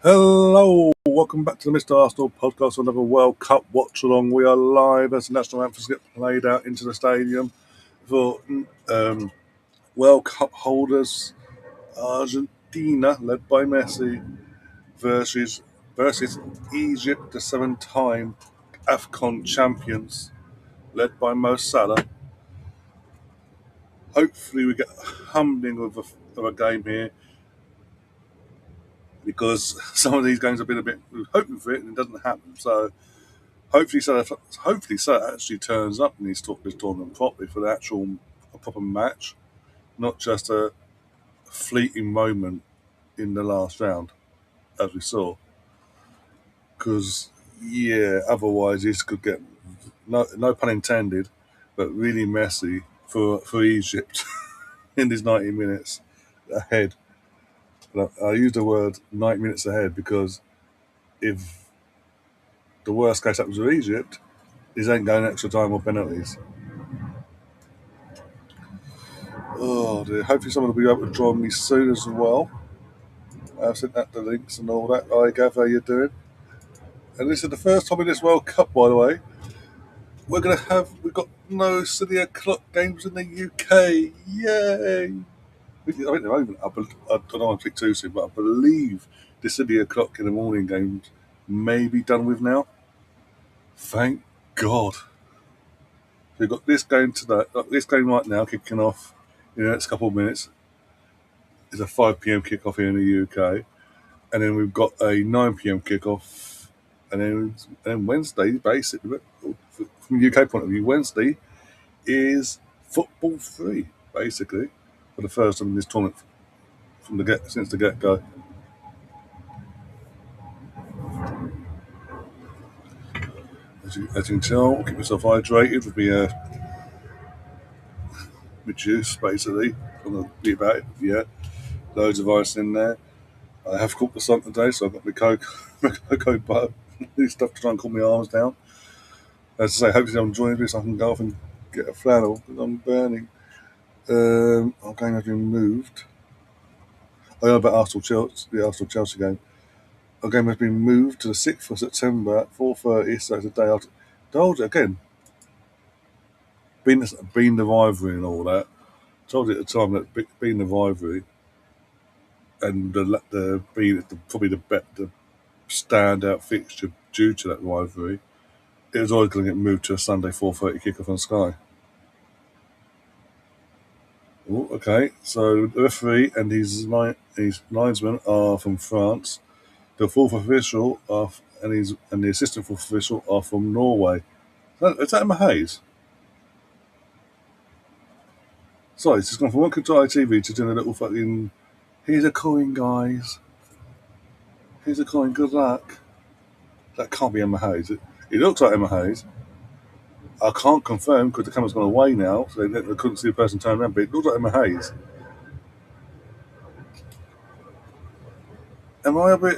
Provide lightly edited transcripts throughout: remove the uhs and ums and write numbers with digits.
Hello, welcome back to the Mr. Arsenal podcast on another World Cup Watchalong. We are live as the national anthems get played out into the stadium for World Cup holders Argentina, led by Messi, versus Egypt, the seven-time AFCON champions, led by Mo Salah. Hopefully we get a humbling of a game here, because some of these games have been a bit hoping for it and it doesn't happen. So hopefully Salah actually turns up in this tournament properly for a proper match, not just a fleeting moment in the last round, as we saw. Because otherwise this could get no pun intended, but really messy for Egypt in these 90 minutes ahead. I use the word 90 minutes ahead because if the worst case happens with Egypt, this ain't going extra time or penalties. Oh dear. Hopefully someone will be able to join me soon as well. I've sent out the links and all that. Hi Gav, how you doing? And this is the first time in this World Cup, by the way. We've got no City o'clock games in the UK. Yay! I think they're over. I don't want to speak too soon, but I believe the City o'clock in the morning games may be done with now. Thank God. So we've got this game today, this game right now kicking off in the next couple of minutes. It's a 5 p.m. kickoff here in the UK, and then we've got a 9 p.m. kickoff, and then Wednesday, basically, from a UK point of view, Wednesday is football free, basically, for the first time in this tournament since the get go. As you can tell, keep myself hydrated with my juice, basically. I'm going to be about it. Yeah, loads of ice in there. I have cooked the sun today, so I've got my cocoa butter, this stuff to try and cool my arms down. As I say, hopefully I'm joining this, I can go off and get a flannel because I'm burning. Our game has been moved. I know about the Arsenal Chelsea game. Our game has been moved to the 6th of September at 4:30, so it's a day after. Told you again, being the rivalry and all that. Told you at the time that being the rivalry and probably the standout fixture due to that rivalry, it was always going to get moved to a Sunday 4:30 kickoff on Sky. Oh, okay, so the referee and his linesmen are from France. The fourth official and the assistant fourth official are from Norway. Is that Emma Hayes? Sorry, it's just gone from one control TV to doing a little fucking. Here's a coin, guys. Here's a coin. Good luck. That can't be Emma Hayes. It looks like Emma Hayes. I can't confirm because the camera's gone away now, so they couldn't see the person turn around. But it looks like Emma Hayes. Am I a bit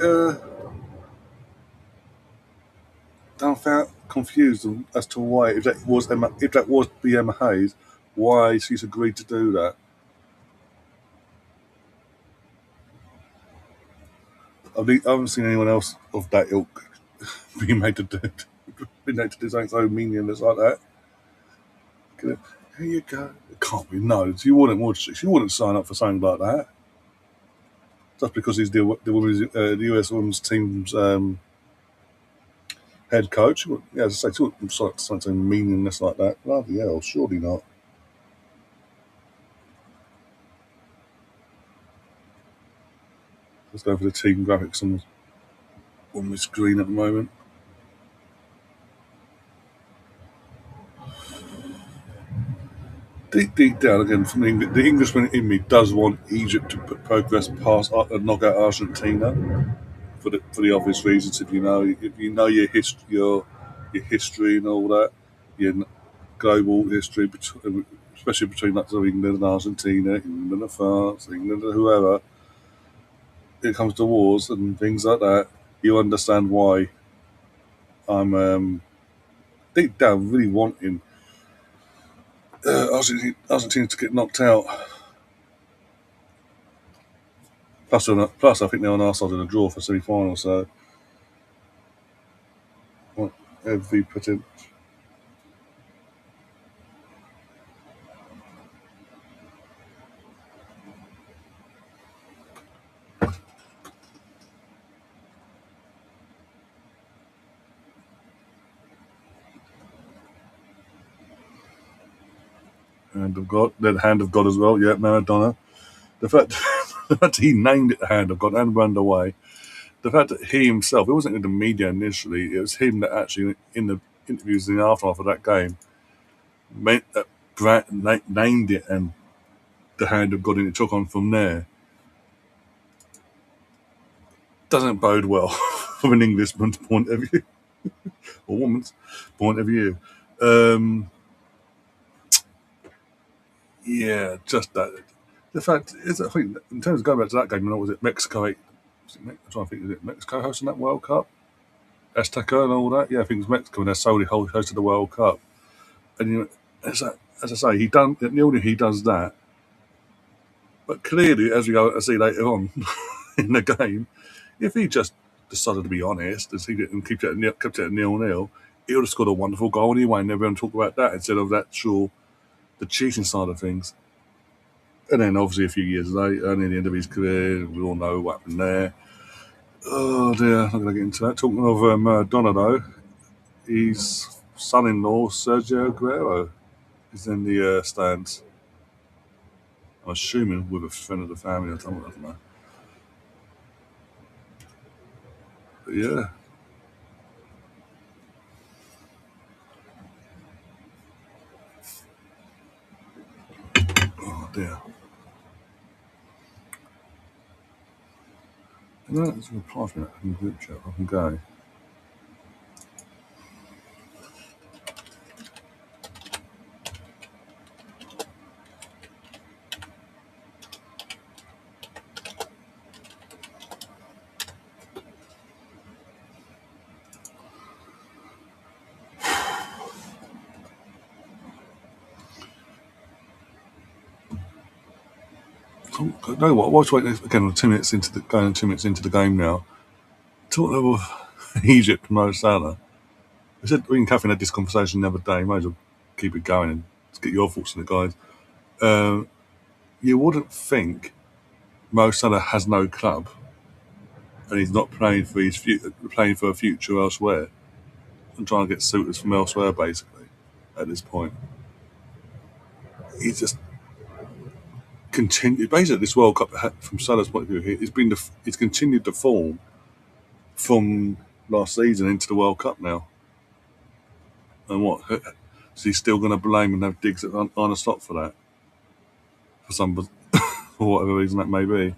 confused as to why, if that was Emma Hayes, why she's agreed to do that? I haven't seen anyone else of that ilk being made to do something so meaningless like that. Here you go. It can't be. No, she wouldn't. Would she? She wouldn't sign up for something like that. Just because he's the US women's team's head coach. Yeah, as I say, she wouldn't sign up for something meaningless like that. Bloody hell, surely not. Let's go for the team graphics on my screen at the moment. Deep down, again, from the Englishman in me does want Egypt to progress past and knock out Argentina for the obvious reasons. If you know your history and all that, your global history, especially between like England and Argentina, England and France, England and whoever. It comes to wars and things like that. You understand why I'm deep down really wanting Argentina to get knocked out. Plus, I think they're on our side of the draw for semi-final. So, what have we put in? Hand of God, then Hand of God as well. Yeah, Maradona. The fact, the fact he named it the Hand of God and ran away. The fact that he himself, it wasn't in the media initially. It was him that actually, in the interviews in the aftermath of that game, made that named it and the Hand of God, and it took on from there. Doesn't bode well from an Englishman's point of view or woman's point of view. Um, yeah, just that. The fact is, I think in terms of going back to that game, you know, was it Mexico? I'm trying to think, is it Mexico hosting that World Cup? Azteca and all that. Yeah, I think it's Mexico, and they're solely hosted the World Cup. And you know, as I say, he does that. But clearly, as we go to see later on in the game, if he just decided to be honest, as he didn't kept it at 0-0, he would have scored a wonderful goal anyway, and everyone talk about that instead of the cheating side of things. And then obviously a few years later, near the end of his career, we all know what happened there. Oh dear, I'm not going to get into that. Talking of Maradona though, his son-in-law Sergio Aguero is in the stands. I'm assuming with a friend of the family or something. I don't know. But yeah, oh dear. You know, there's a reply from that in the group chat. I can go. So, no, what? Watch waiting again. 2 minutes into the going. 2 minutes into the game now. Talking of Egypt, Mo Salah. We said we and Catherine had this conversation the other day. Might as well keep it going and let's get your thoughts on it, guys. You wouldn't think Mo Salah has no club and he's not playing for playing for a future elsewhere and trying to get suitors from elsewhere. Basically, at this point, he's just continued. Basically, this World Cup, from Salah's point of view, it's continued to form from last season into the World Cup now. And what is he still going to blame and have digs at Arne Slot for that? For whatever reason that may be.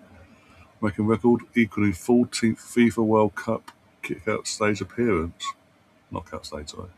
Making record equaling 14th FIFA World Cup kick-out stage appearance. Knockout stage, sorry.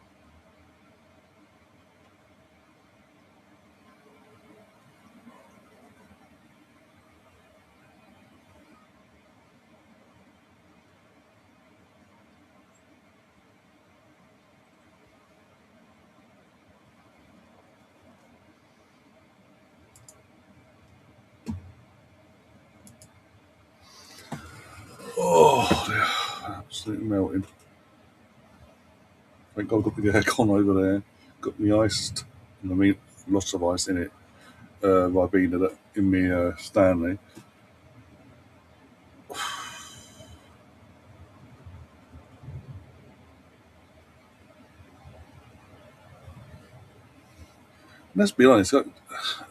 Oh, dear. Absolutely melting. Thank God I got the aircon over there. Got me iced. I mean, lots of ice in it. By being in me Stanley. Let's be honest.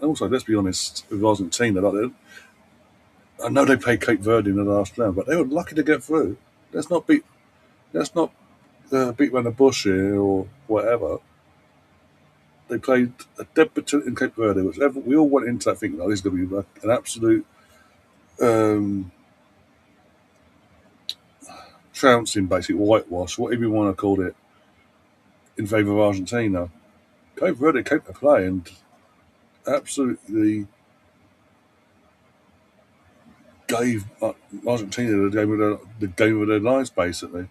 Also, let's be honest with Argentina. I know they played Cape Verde in the last round, but they were lucky to get through. Let's not beat. Let's not beat around the bush here or whatever. They played a debutant in Cape Verde, which we all went into that thinking, oh, this is going to be like an absolute um, trouncing, basically whitewash, whatever you want to call it, in favour of Argentina. Cape Verde came to play and absolutely gave Argentina the game of their lives, basically.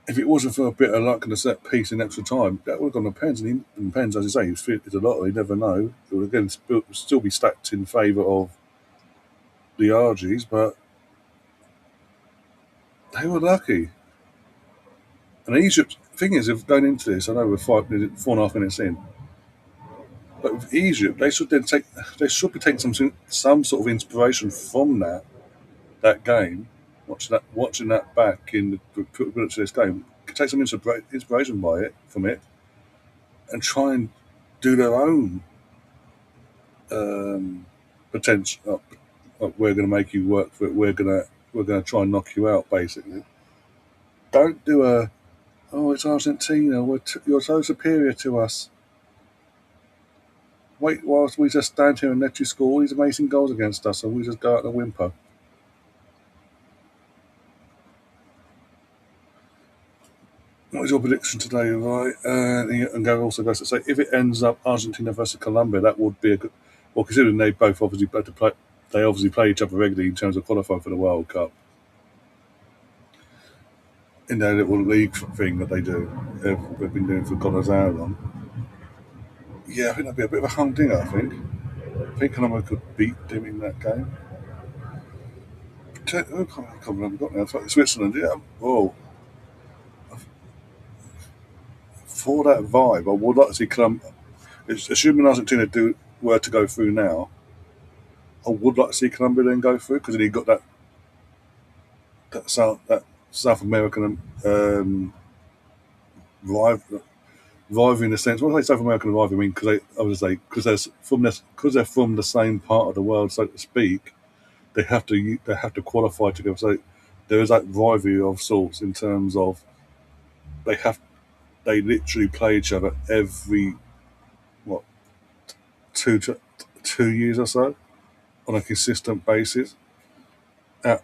If it wasn't for a bit of luck and a set piece in extra time, that would have gone to pens. And pens, as you say, it's a lot. You never know. It would again still be stacked in favour of the Argies, but They were lucky. And Egypt, thing is, if going into this, I know we're 4.5 minutes in, but with Egypt, they should be taking some sort of inspiration from that game, watching that back in the to this game, could take some inspiration by it from it, and try and do their own potential. We're going to make you work for it. We're going to try and knock you out. Basically, don't do a it's Argentina. You're so superior to us. Wait whilst we just stand here and let you score all these amazing goals against us, and we just go out and whimper. What is your prediction today, right? And Gary also goes to say if it ends up Argentina versus Colombia, that would be a good. Well, considering they both obviously they obviously play each other regularly in terms of qualifying for the World Cup in their little league thing that they do. They've been doing for God knows how long. Yeah, I think that'd be a bit of a humdinger. I think Colombia could beat them in that game. Who can't remember got now? It's like Switzerland, yeah. Oh, for that vibe, I would like to see Colombia. Assuming Argentina were to go through now, I would like to see Colombia then go through because then he got that South American rival, rivalry in the sense. When I say South American rivalry, I mean I would say because they're from the same part of the world, so to speak. They have to qualify together. So there is that rivalry of sorts in terms of they have they literally play each other every what 2 years or so on a consistent basis. Out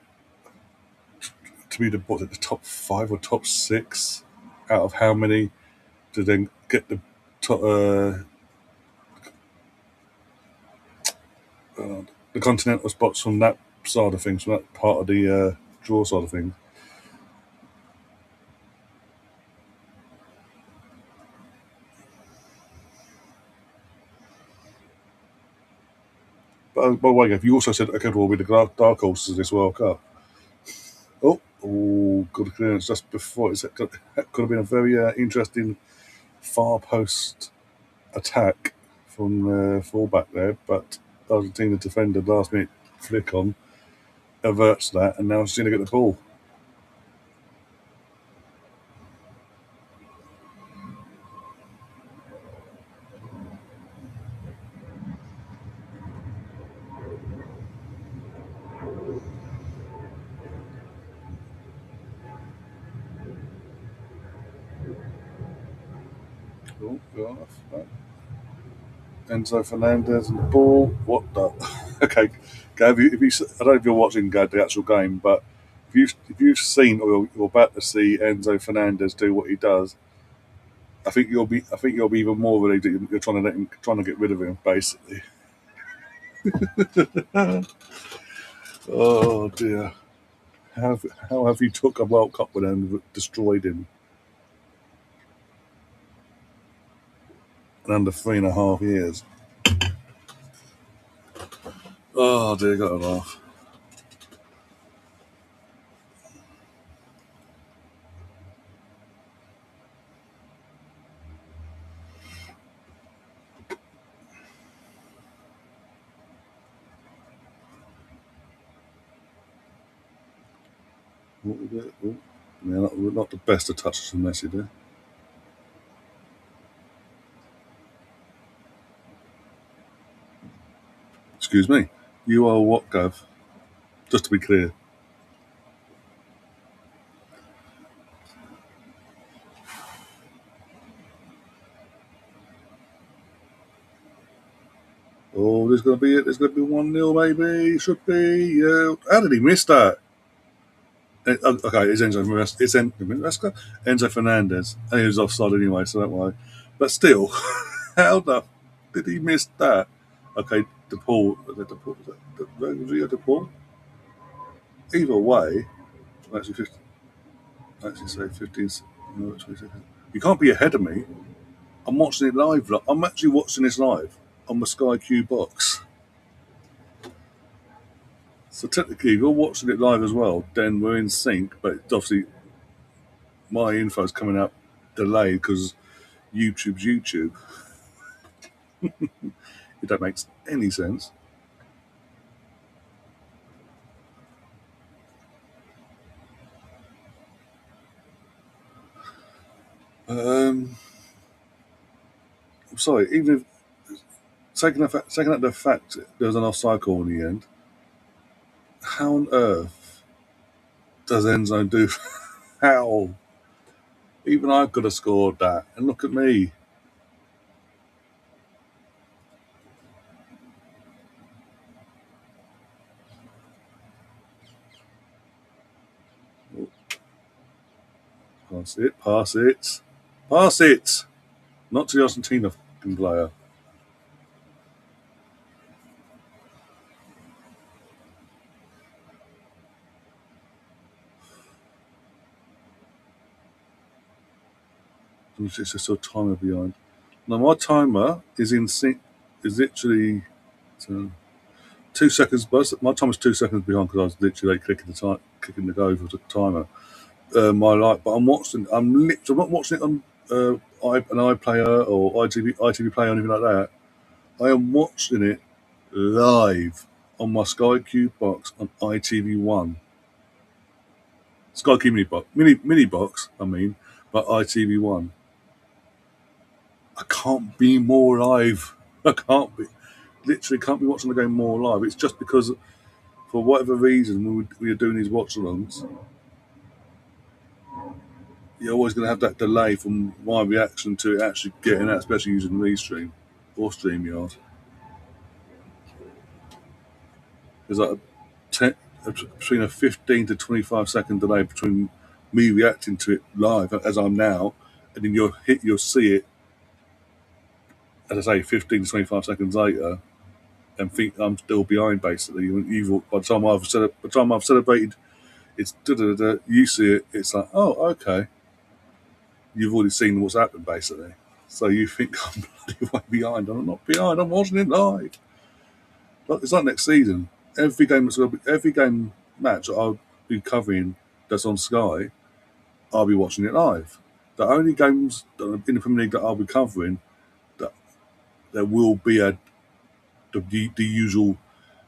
to be the top five or top six out of how many to then get the top, the continental spots from that side of things, from that part of the draw side of things. But by the way, Gav, you also said okay, well, with the dark horses of this World Cup. Good clearance just before. That could have been a very interesting far post attack from the fullback there, but Argentina defender last minute flick on averts that, and now Argentina get the ball. Oh, well, Enzo Fernandez and the ball. What the? Okay, Gav, I don't know if you're watching the actual game, but if you've seen or you're about to see Enzo Fernandez do what he does, I think you'll be even more relieved that you're trying to get rid of him, basically. Oh dear, how have you took a World Cup with him and destroyed him in under 3.5 years? Oh dear, got to laugh. What was it? Oh, yeah, not the best of touches from Messi there. Excuse me. You are what, Gav? Just to be clear. Oh, there's going to be it. There's going to be 1-0, maybe. Should be. Yeah. How did he miss that? Okay, it's Enzo Fernandez. And he was offside anyway, so don't worry. But still, how the did he miss that? Okay, DePaul. Was it DePaul? Either way, actually, 50, actually say 15, no, 20 seconds. You can't be ahead of me. I'm watching it live. I'm actually watching this live on the Sky Q box. So technically, if you're watching it live as well, then we're in sync. But obviously, my info's coming out delayed because YouTube's YouTube. If that makes any sense. Um, I'm sorry, even if taking out the fact there was an offside call in the end, how on earth does Enzo do? How? Even I could have scored that. And look at me. Pass it, pass it, pass it. Not to the Argentina fucking player. It's just a timer behind. Now my timer is in sync. Is literally uh, 2 seconds. But my timer's 2 seconds behind because I was literally like, clicking the go for the timer. My life, but I'm not watching it on an iPlayer or ITV Player or anything like that. I am watching it live on my Sky Q box on ITV1. Sky Q mini box. I mean, but ITV1. I can't be more live. I can't be literally can't be watching the game more live. It's just because for whatever reason we were doing these watch-alongs, you're always going to have that delay from my reaction to it actually getting out, especially using Restream or StreamYard. There's like between a 15 to 25-second delay between me reacting to it live as I'm now, and then you'll see it, as I say, 15 to 25 seconds later, and think I'm still behind. Basically, by the time I've celebrated, it's da da da. You see it, it's like, oh, okay. You've already seen what's happened, basically. So you think I'm bloody way behind. I'm not behind. I'm watching it live. It's like next season. Every game match that I'll be covering that's on Sky, I'll be watching it live. The only games in the Premier League that I'll be covering, that there will be the usual.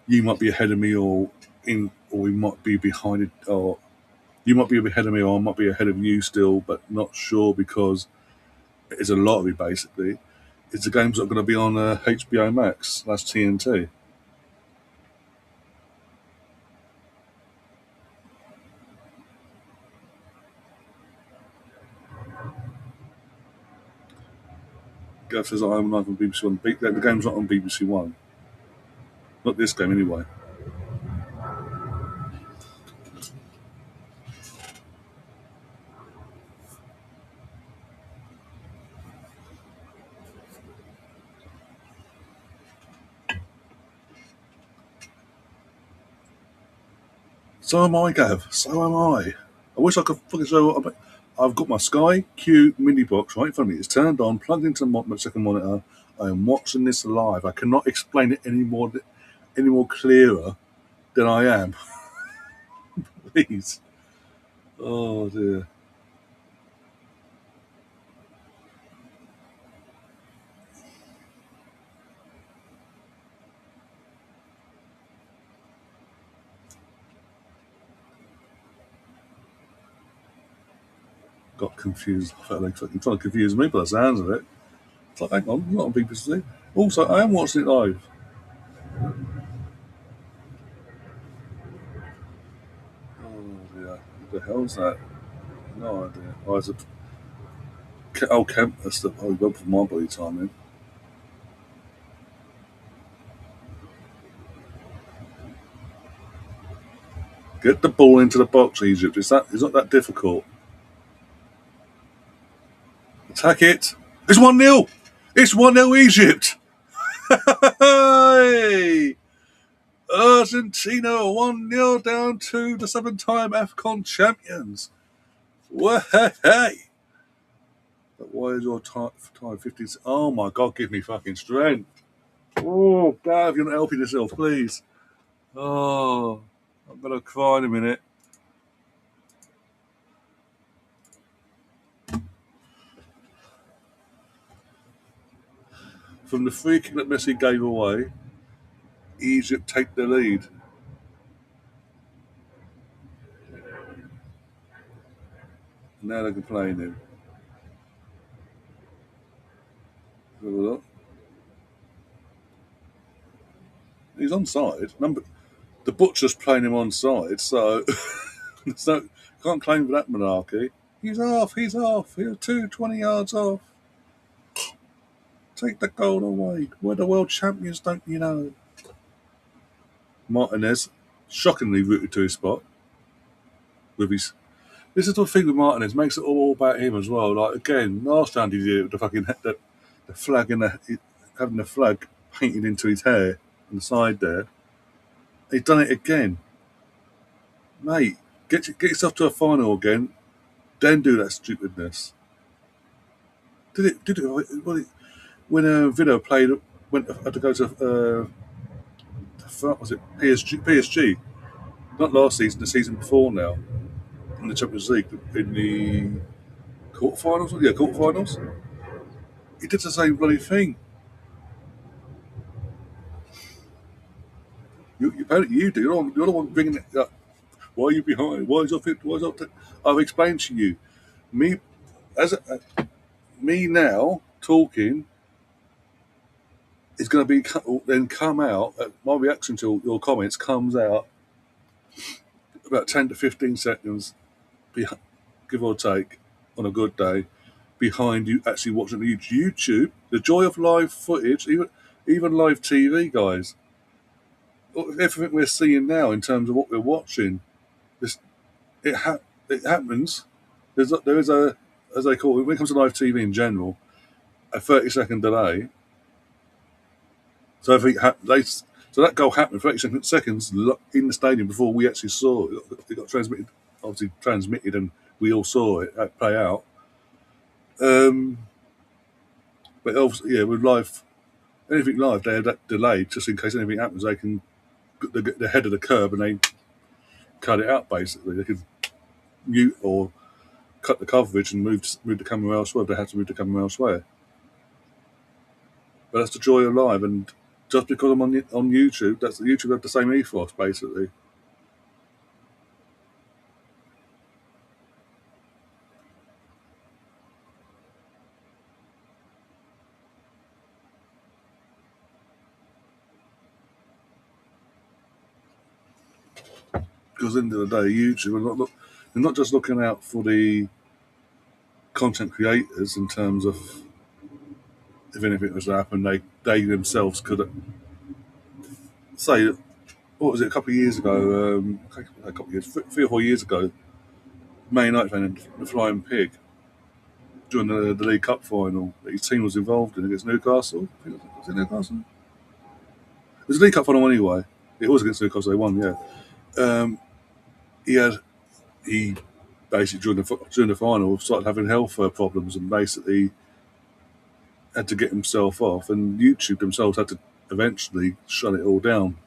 You might be ahead of me, or we might be behind it, or you might be ahead of me, or I might be ahead of you still, but not sure because it's a lottery basically. It's the games that are going to be on HBO Max. That's TNT. Gav says I'm live on BBC One. The game's not on BBC One. Not this game anyway. So am I, Gav. So am I. I wish I could fucking show. I've got my Sky Q mini box right in front of me. It's turned on, plugged into my second monitor. I am watching this live. I cannot explain it any more clearer than I am. Please. Oh dear. Got confused. I felt like fucking trying to confuse me by the sounds of it. It's like, hang on, not on BBC. Also, I am watching it live. Oh dear. What the hell's that? No idea. Oh, it's a Camp. That's the went for my body time in. Get the ball into the box, Egypt. It's not that difficult. Attack it. It's 1-0. It's 1-0 Egypt. Hey! Argentina 1-0 down to the 7-time AFCON champions. Hey! But why is your time 15? Oh my God, give me fucking strength. Oh, Gav, you're not helping yourself, please. Oh. I'm gonna cry in a minute. From the free kick that Messi gave away, Egypt take the lead. Now they're complaining. Have a look. He's onside. The butcher's playing him onside, so so can't claim for that monarchy. He's off. He's off. He's 20 yards off. Take the goal away. We're the world champions, don't you know? Martinez shockingly rooted to his spot with his. This is the thing with Martinez, makes it all about him as well. Like again, last time he did it with the fucking the flag in having the flag painted into his hair on the side there. He's done it again, mate. Get yourself to a final again, then do that stupidness. When Villa played had to go to was it PSG? Not last season, the season before now, in the Champions League, in the quarterfinals. Yeah, quarterfinals. He did the same bloody thing. Apparently you do. You're the one bringing it up. Why are you behind? Why is off it? Why is off it? I've explained to you. Me, me now talking is going to be then come out. My reaction to your comments comes out about 10 to 15 seconds, give or take, on a good day, behind you actually watching the YouTube. The joy of live footage, even live TV, guys. Everything we're seeing now in terms of what we're watching, this it happens. There is a, as they call it when it comes to live TV in general, a 30-second delay. So if so that goal happened 30 seconds in the stadium before we actually saw it. It got transmitted, obviously transmitted, and we all saw it play out. But obviously, yeah, with anything live, they have that delayed just in case anything happens. They can get the head of the curb and they cut it out. Basically, they can mute or cut the coverage and move the camera elsewhere if they have to move the camera elsewhere. But that's the joy of live, and just because I'm on YouTube, that's YouTube have the same ethos basically. Because at the end of the day, YouTube they're not just looking out for the content creators in terms of if anything was to happen, they themselves could say, what was it, a couple of years ago, a couple of years, 3 or 4 years ago, Man United fan the Flying Pig during the League Cup final that his team was involved in against Newcastle. Was it Newcastle? It was a League Cup final anyway. It was against Newcastle. They won. Yeah. Um, he had he basically during the final started having health problems and basically had to get himself off. And YouTube themselves had to eventually shut it all down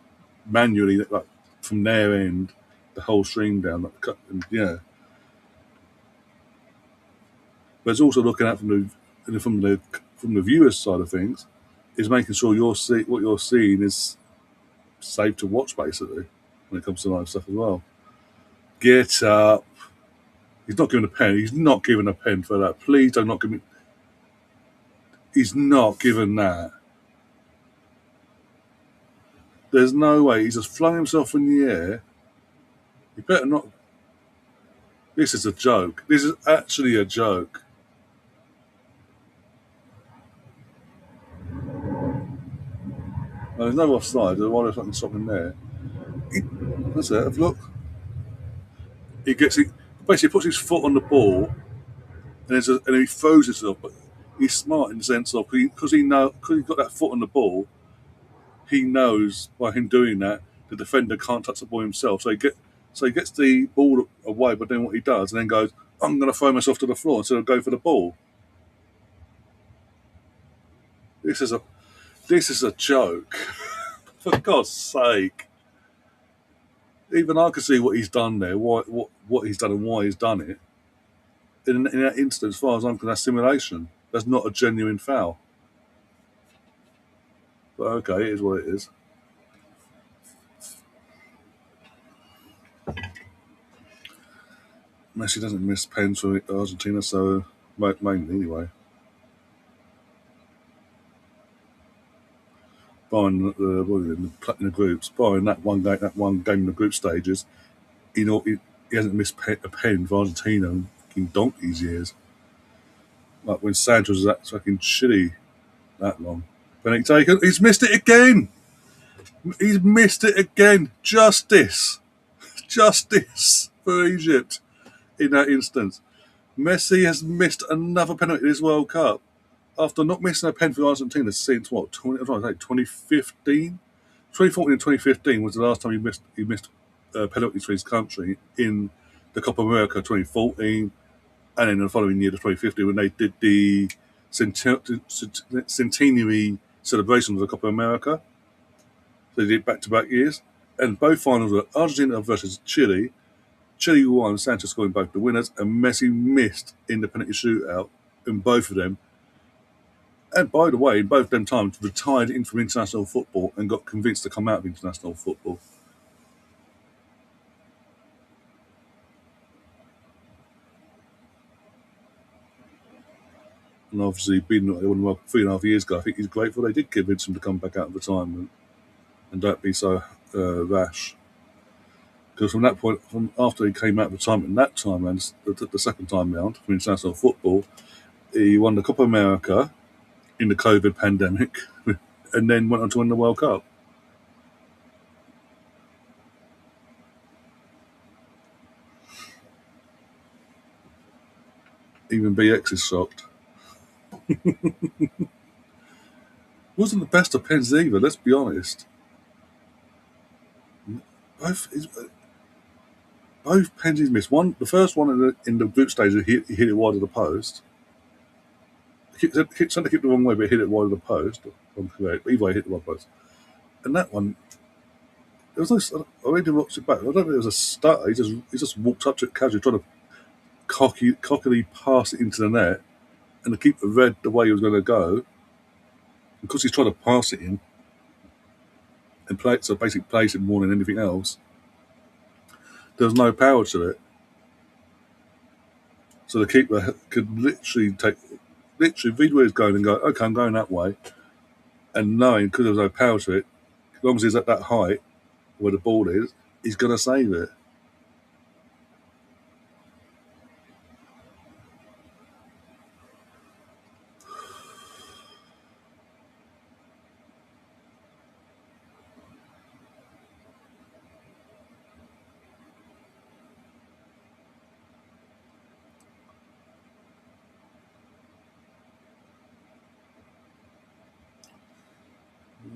manually, like from their end, the whole stream down. Yeah. But it's also looking at from the viewer's side of things, is making sure what you're seeing is safe to watch basically when it comes to live stuff as well. Get up. He's not giving a pen. He's not giving a pen for that. Please do not give me. He's not giving that. There's no way. He's just flung himself in the air. You better not. This is a joke. This is actually a joke. There's no offside. There's one fucking stop in there. That's it. Have a look. He basically puts his foot on the ball and he throws himself. But he's smart in the sense of because he's got that foot on the ball. He knows by him doing that the defender can't touch the ball himself. So he gets the ball away, but then what he does, and then goes, "I'm going to throw myself to the floor instead of go for the ball." This is a joke. For God's sake. Even I can see what he's done there, what he's done and why he's done it. In that instance, as far as I'm concerned, that's simulation. That's not a genuine foul. But okay, it is what it is. Messi doesn't miss pens for Argentina, so mainly anyway. Barring in the groups, barring that one game in the group stages, he hasn't missed a pen for Argentina in fucking donkey's years. Like when Sanchez was at fucking Chile that long. Penalty taken. He's missed it again. He's missed it again. Justice for Egypt in that instance. Messi has missed another penalty this World Cup after not missing a pen for Argentina since what? 2015? 2014 and 2015 was the last time he missed penalties for his country in the Copa America 2014, and then the following year, the 2015, when they did the centenary celebration of the Copa America. So they did back-to-back years, and both finals were Argentina versus Chile. Chile won, Sanchez scoring both the winners, and Messi missed in the penalty shootout in both of them. And by the way, in both them times, retired in from international football and got convinced to come out of international football. And obviously, being at one 3.5 years ago, I think he's grateful they did convince him to come back out of retirement and don't be so rash. Because from that point, from after he came out of retirement, that time and the second time round for international football, he won the Copa America in the COVID pandemic, and then went on to win the World Cup. Even BX is shocked. Wasn't the best of pens either. Let's be honest. Both both pens he's missed. One, the first one in the group stage, he hit it wide of the post. Sent the wrong way, but hit it wide of the post. I'm correct. Either way, hit the wrong post. And that one, there was no. I already watched it back. I don't think it was a stutter. He just walked up to it casually, trying to cockily pass it into the net, and the keeper read the way he was going to go. Because he's trying to pass it in and play, so basically plays it more than anything else. There was no power to it, so the keeper could literally read where he's going and go, okay, I'm going that way, and knowing because there was no power to it, as long as he's at that height where the ball is, he's going to save it.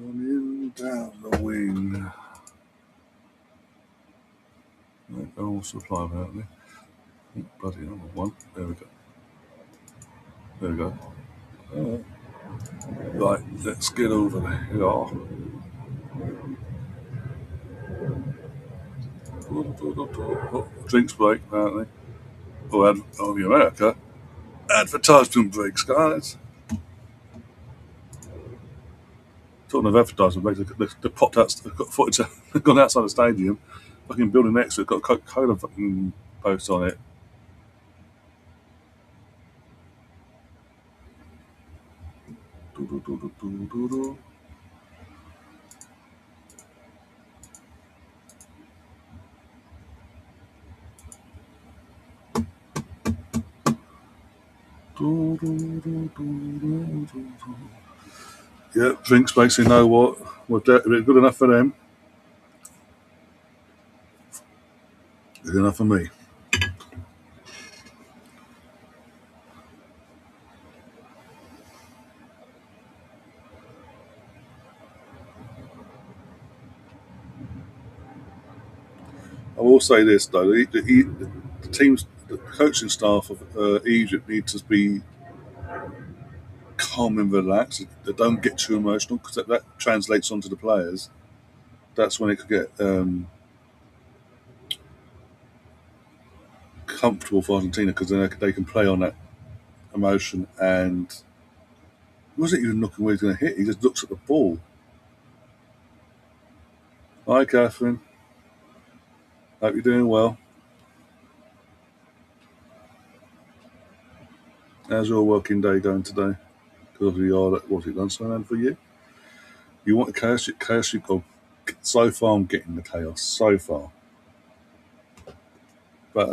Running down the wing. Oh, supply apparently. Bloody hell, one. There we go. There we go. Right, let's get over there. Yeah. Drinks break apparently. Oh, America. Advertisement breaks, guys. Talking of advertisement breaks, they popped out, they've got footage, they've gone outside the stadium, fucking building next to it, got a Coca-Cola fucking post on it. Yeah, drinks breaks, you know what? Well, good enough for them. Good enough for me. I will say this though: the teams, the coaching staff of Egypt need to be calm and relaxed. They don't get too emotional because that translates onto the players. That's when it could get comfortable for Argentina because they can play on that emotion. And he wasn't even looking where he's going to hit. He just looks at the ball. Hi, Catherine. Hope you're doing well. How's your working day going today? Because you are at what's it lunchtime for you? You want the chaos? Chaos you've got. So far, I'm getting the chaos. So far, but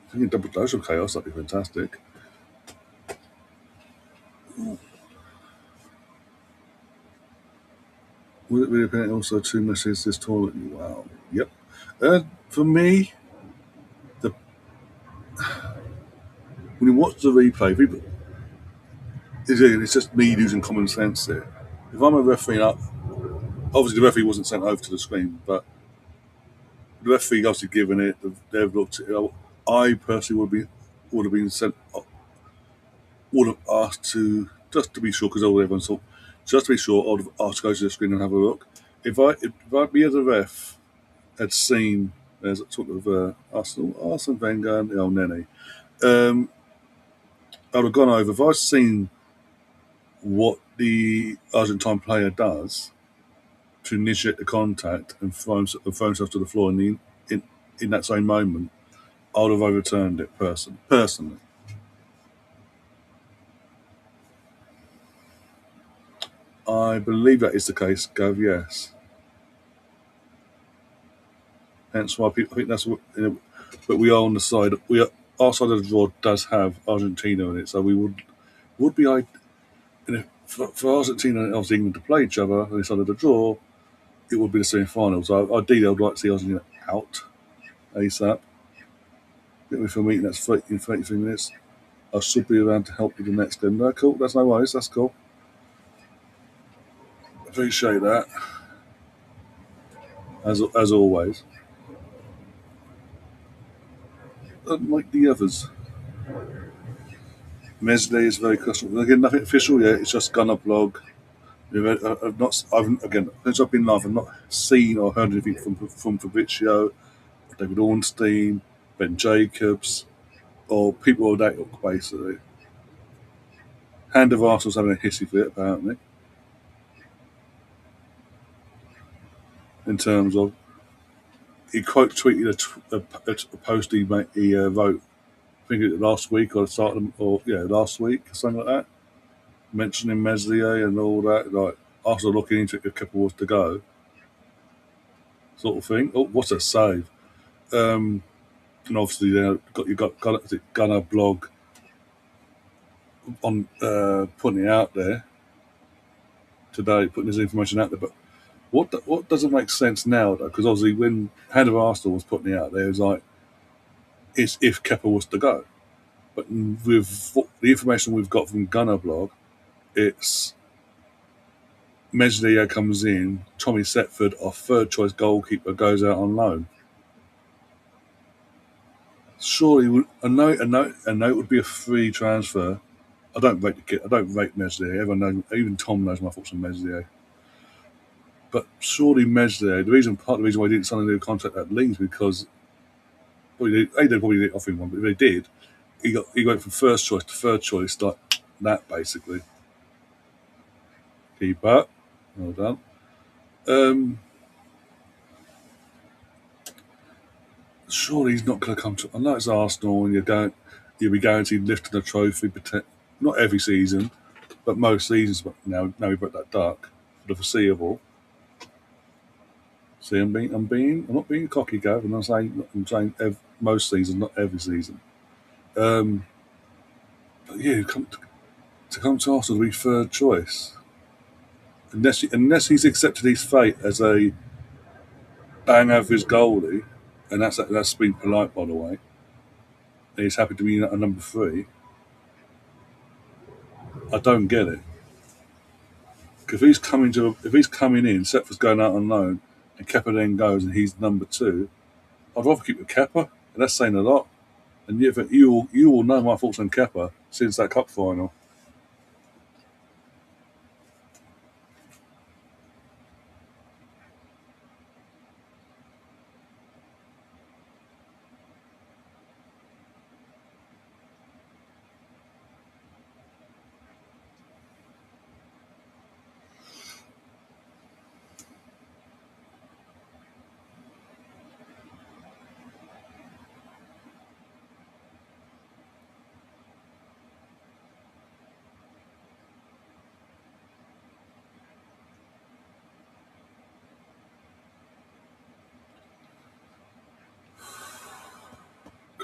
if you can double dose of chaos, that'd be fantastic. Will it be apparent also two messages this tournament? Wow. Yep. For me, the when you watch the replay, it's just me using common sense there. If I'm a referee, obviously the referee wasn't sent over to the screen, but the referee obviously given it. They've looked at it. I personally would have been sent, would have asked to just to be sure because everyone thought just to be sure. I'd have asked to go to the screen and have a look. If I be as a ref had seen there's sort of Arsene Wenger and El Nene, um, I'd have gone over. If I'd seen what the Argentine player does to initiate the contact and throw himself to the floor in that same moment, I would have overturned it personally. I believe that is the case, Gav, yes. Hence why people, I think that's what, but we are on the side, our side of the draw does have Argentina in it, so we would be, for Argentina and obviously England to play each other on the side of the draw, it would be the semi-final. So ideally, I would like to see Argentina out ASAP. Get me for a meeting that's 33 minutes. I should be around to help with the next game. No, cool. That's no worries. That's cool. Appreciate that. As always. Unlike the others. Mesday is very questionable. Again, nothing official yet. It's just Gunner blog. I've not. Again, since I've been live, I've not seen or heard anything from Fabrizio, David Ornstein, Ben Jacobs, or people of that ilk, basically. Hand of Arsenal's having a hissy fit, apparently, in terms of he quote tweeted a post he wrote. I think it last week or last week, something like that, mentioning Meslier and all that. Like Arsenal looking into it, if a couple was to go, sort of thing. Oh, what a save! And obviously, got Gunner blog on putting it out there today, putting this information out there. But what doesn't make sense now, though, because obviously when Hand of Arsenal was putting it out there, it was like it's if Kepa was to go. But with the information we've got from Gunner blog, it's Meslier comes in, Tommy Setford, our third choice goalkeeper, goes out on loan. Surely, a note would be a free transfer. I don't rate the kid. I don't rate Meslier. Everyone knows, even Tom knows my thoughts on Meslier. But surely Meslier, part of the reason why he didn't sign a new contract at Leeds because they probably didn't offer him one, but if they did, he went from first choice to third choice like that basically. Keeper, well done. Surely he's not going to come to. I know it's Arsenal, and you'll be guaranteed lifting a trophy. Not every season, but most seasons. But now we broke that duck for the foreseeable. See, I'm not being cocky, Gav, and I'm saying most seasons, not every season. But yeah, to come to Arsenal to be third choice, unless he's accepted his fate as a bang average goalie, and that's been polite by the way. And he's happy to be a number three. I don't get it. If he's coming in, Setford's going out on loan, and Kepa then goes and he's number two, I'd rather keep with Kepa, and that's saying a lot. And yet, you all know my thoughts on Kepa since that cup final.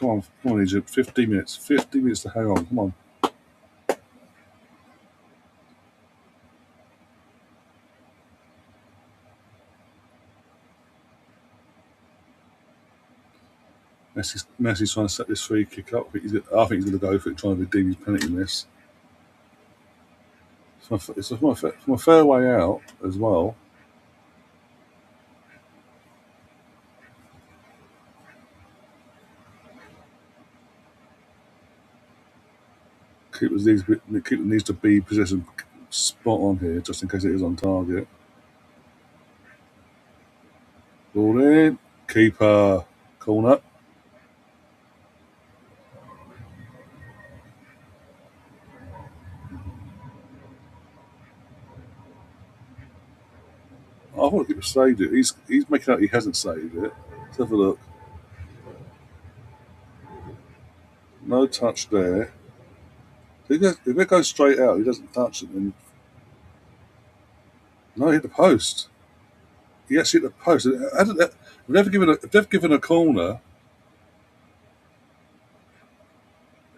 come on, Egypt. 50 minutes. 50 minutes to hang on. Come on. Messi's trying to set this free kick up. I think he's going to go for it, trying to redeem his penalty miss. It's from a fair way out as well. Keeper needs to be positioned spot on here, just in case it is on target. Ball in. Keeper. Corner. I thought the keeper saved it. He's making out he hasn't saved it. Let's have a look. No touch there. If it goes straight out, he doesn't touch it. Then no, he hit the post. He actually hit the post. If they've given a corner,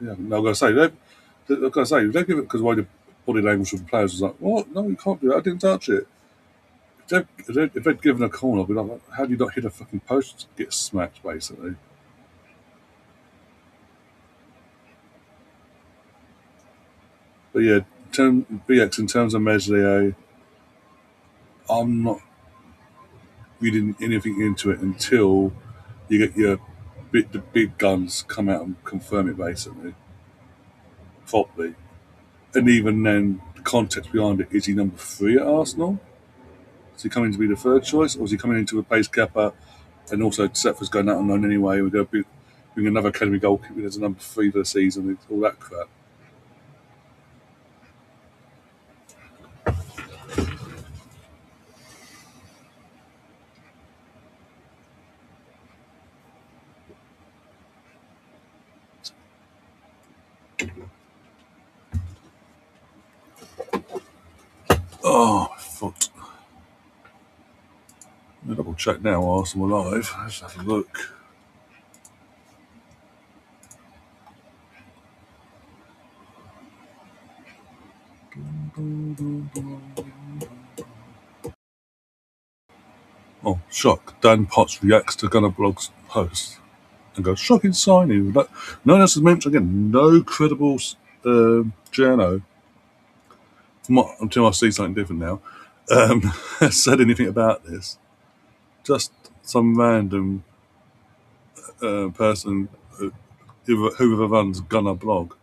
yeah, no, I'm going to say if they've given it because why the body language from the players was like, what? No, you can't do that. I didn't touch it. If they'd given a corner, I'd be like, how do you not hit a fucking post to get smacked, basically? But yeah, BX in terms of Meslier, I'm not reading anything into it until you get the big guns come out and confirm it, basically, properly. And even then, the context behind it, is he number 3 at Arsenal? Is he coming to be the third choice, or is he coming in to replace Kepa? And also, Setford's going out on loan anyway. We're going to bring another academy goalkeeper as a number 3 for the season, all that crap. Oh, my foot. I'll double check now whilst I'm alive. Let's have a look. Oh, shock. Dan Potts reacts to Gunner Blog's post and goes, shocking signing. No one else has mentioned, again, no credible journo, until I see something different now, has said anything about this. Just some random person whoever runs Gunner Blog.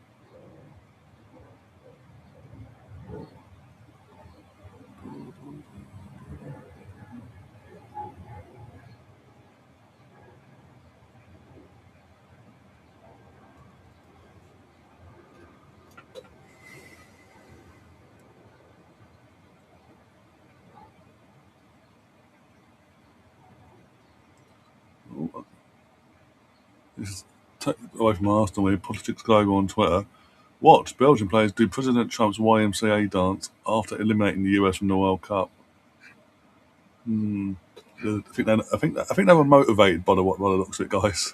This is away from Arsenal, where Politics Global on Twitter. What? Belgian players do President Trump's YMCA dance after eliminating the US from the World Cup. I think they were motivated by the looks of it, guys.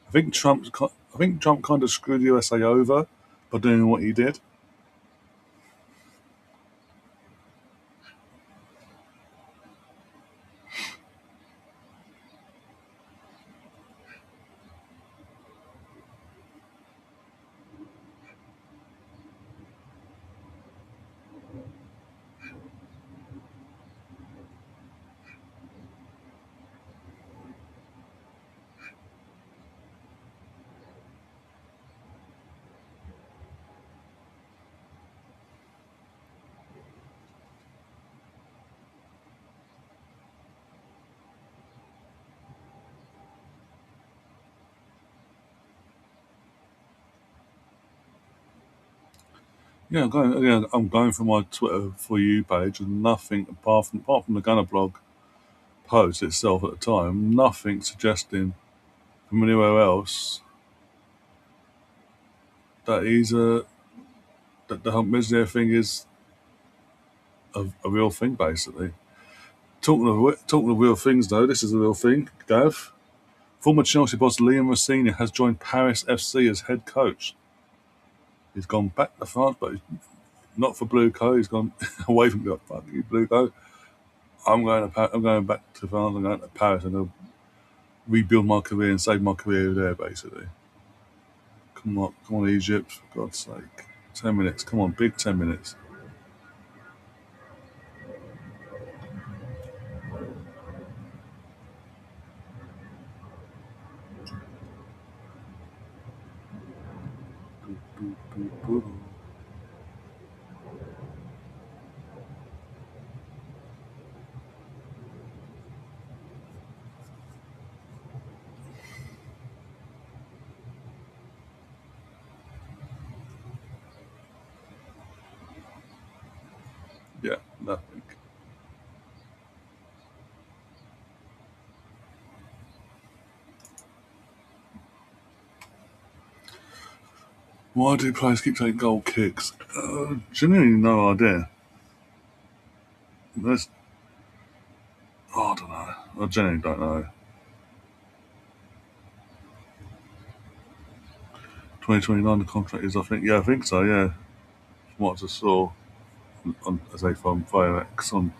I think Trump kind of screwed the USA over by doing what he did. Yeah, I'm going for my Twitter For You page, and nothing apart from the Gunner blog post itself at the time, nothing suggesting from anywhere else that that the Hump Misner thing is a real thing, basically. Talking of real things, though, this is a real thing, Gav. Former Chelsea boss Lionel Messi has joined Paris FC as head coach. He's gone back to France, but he's not for Blue Co. He's gone away from the fuck you, Blue Co. I'm going back to France. I'm going to Paris. I'm going to rebuild my career and save my career there, basically. Come on, Egypt, for God's sake. 10 minutes. Come on, big 10 minutes. Yeah, nothing. Why do players keep taking goal kicks? Genuinely no idea. That's, I don't know. I genuinely don't know. 2029 the contract is, I think. Yeah, I think so, yeah. From what I just saw, as I from Firex on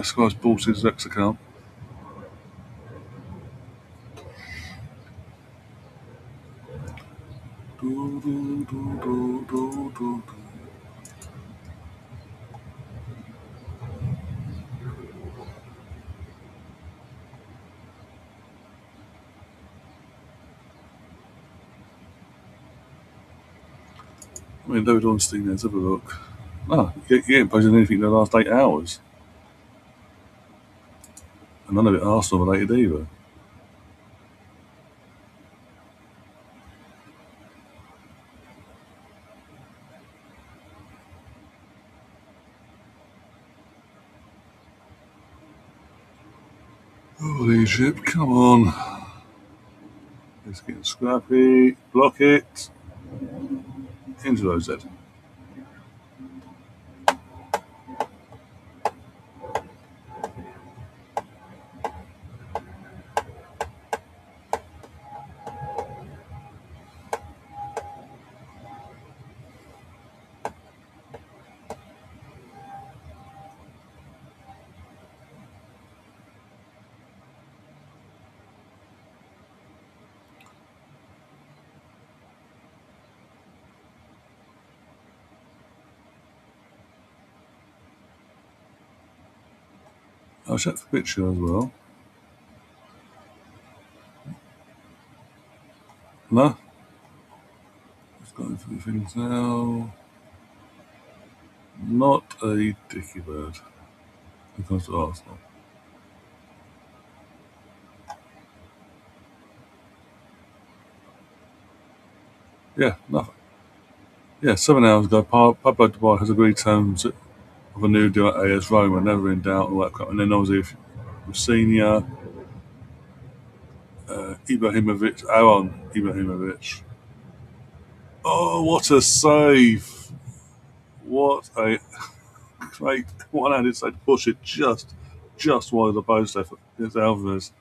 Sky Sports' X account. Do, do, do, do, do, do. I mean, David Ornstein, let's have a look. No, he ain't posted anything in the last 8 hours. And none of it Arsenal related either. Oh, Egypt, come on. It's getting scrappy. Block it. Into OZ. I'll check for picture as well. No? It's going through things now. Not a dicky bird. It comes to Arsenal. Yeah, nothing. Yeah, 7 hours ago, Pablo Dubois has agreed terms of a new deal at AS Roma, never in doubt, all that crap. And then obviously, Senior, Ibrahimovic, Aaron Ibrahimovic. Oh, what a save! What a great one-handed save to push it just wide of the post there against Alvarez.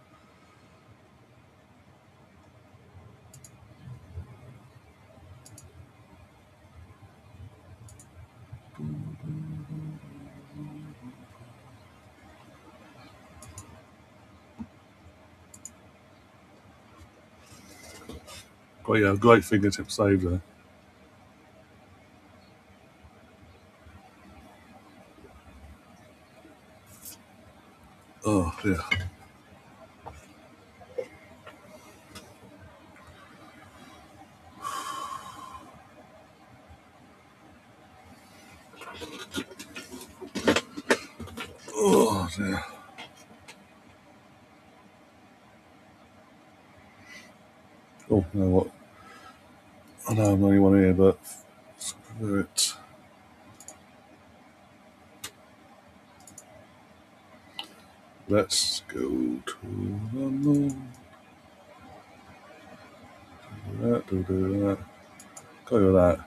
But yeah, great fingertip save there. Oh, yeah. Oh, dear. Oh, you know what? I know I'm the only one here, but screw it. Let's go to the moon. Do that. Go with that.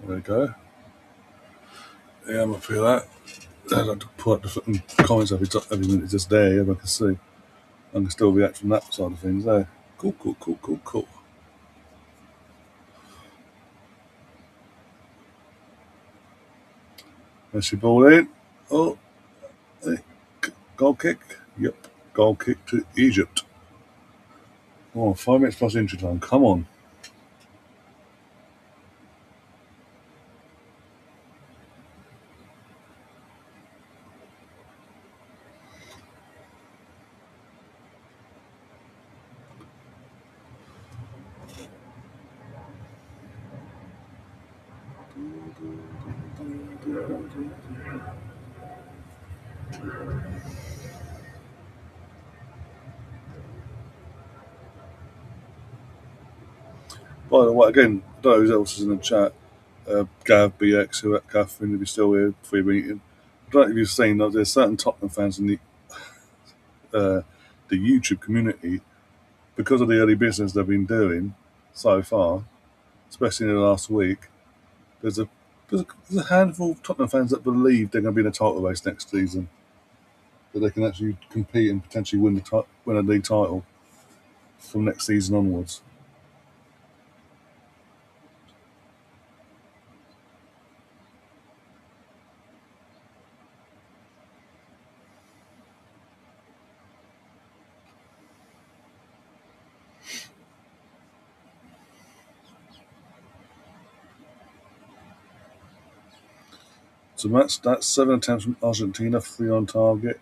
There we go. Yeah, I'm up for that. I like to put the fucking comments every minute just there, everyone can see. I can still react from that side of things there. Cool, cool, cool, cool, cool. Messi ball in. Oh, eh, goal kick. Yep, goal kick to Egypt. Oh, 5 minutes plus injury time. Come on. By the way, again, I don't know who else is in the chat. Gav BX, who Catherine, if you're still here for your meeting. I don't know if you've seen that there's certain Tottenham fans in the YouTube community because of the early business they've been doing so far, especially in the last week. There's a there's a handful of Tottenham fans that believe they're going to be in a title race next season, that they can actually compete and potentially win a league title from next season onwards. So that's 7 attempts from Argentina, 3 on target.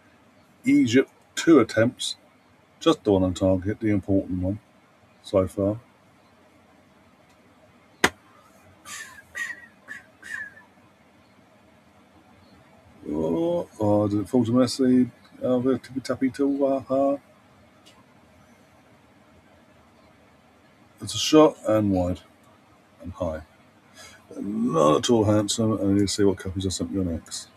Egypt 2 attempts, just the one on target, the important one so far. Did it fall to Messi? Tippy tappy to Waha. It's a shot and wide and high. Not at all handsome. I need to see what copies I sent you on X.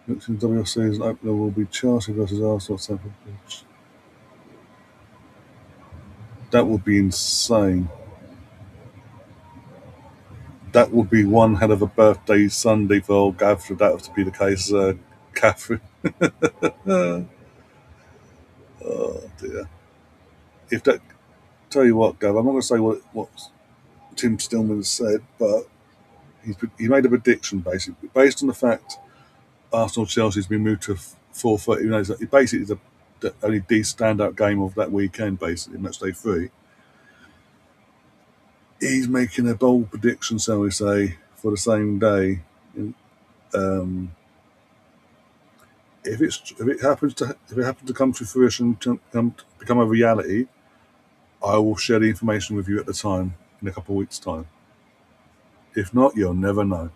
Next in WC's opener will be Chelsea versus Arsenal at Stamford Bridge. That would be insane. That would be one hell of a birthday Sunday for old Gav, if that was to be the case, Catherine. Oh dear. If that, tell you what, Gav, I'm not going to say what Tim Stillman has said, but he made a prediction basically based on the fact Arsenal Chelsea's been moved to 4:30. You know, it basically is the only standout game of that weekend, basically match day 3. He's making a bold prediction, shall we say, for the same day. Um, if it happens to come to fruition, to become a reality, I will share the information with you at the time in a couple of weeks' time. If not, you'll never know.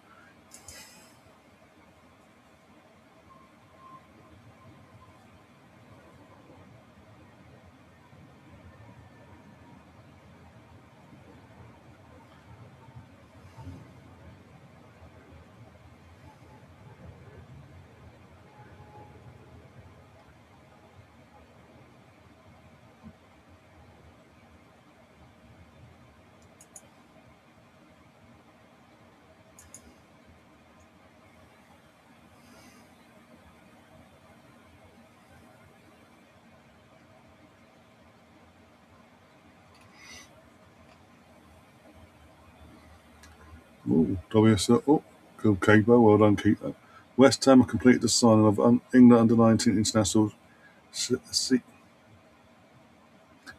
Ooh, WSL. Oh, good Keeper. Well done, Keeper. West Ham have completed the signing of England under 19 international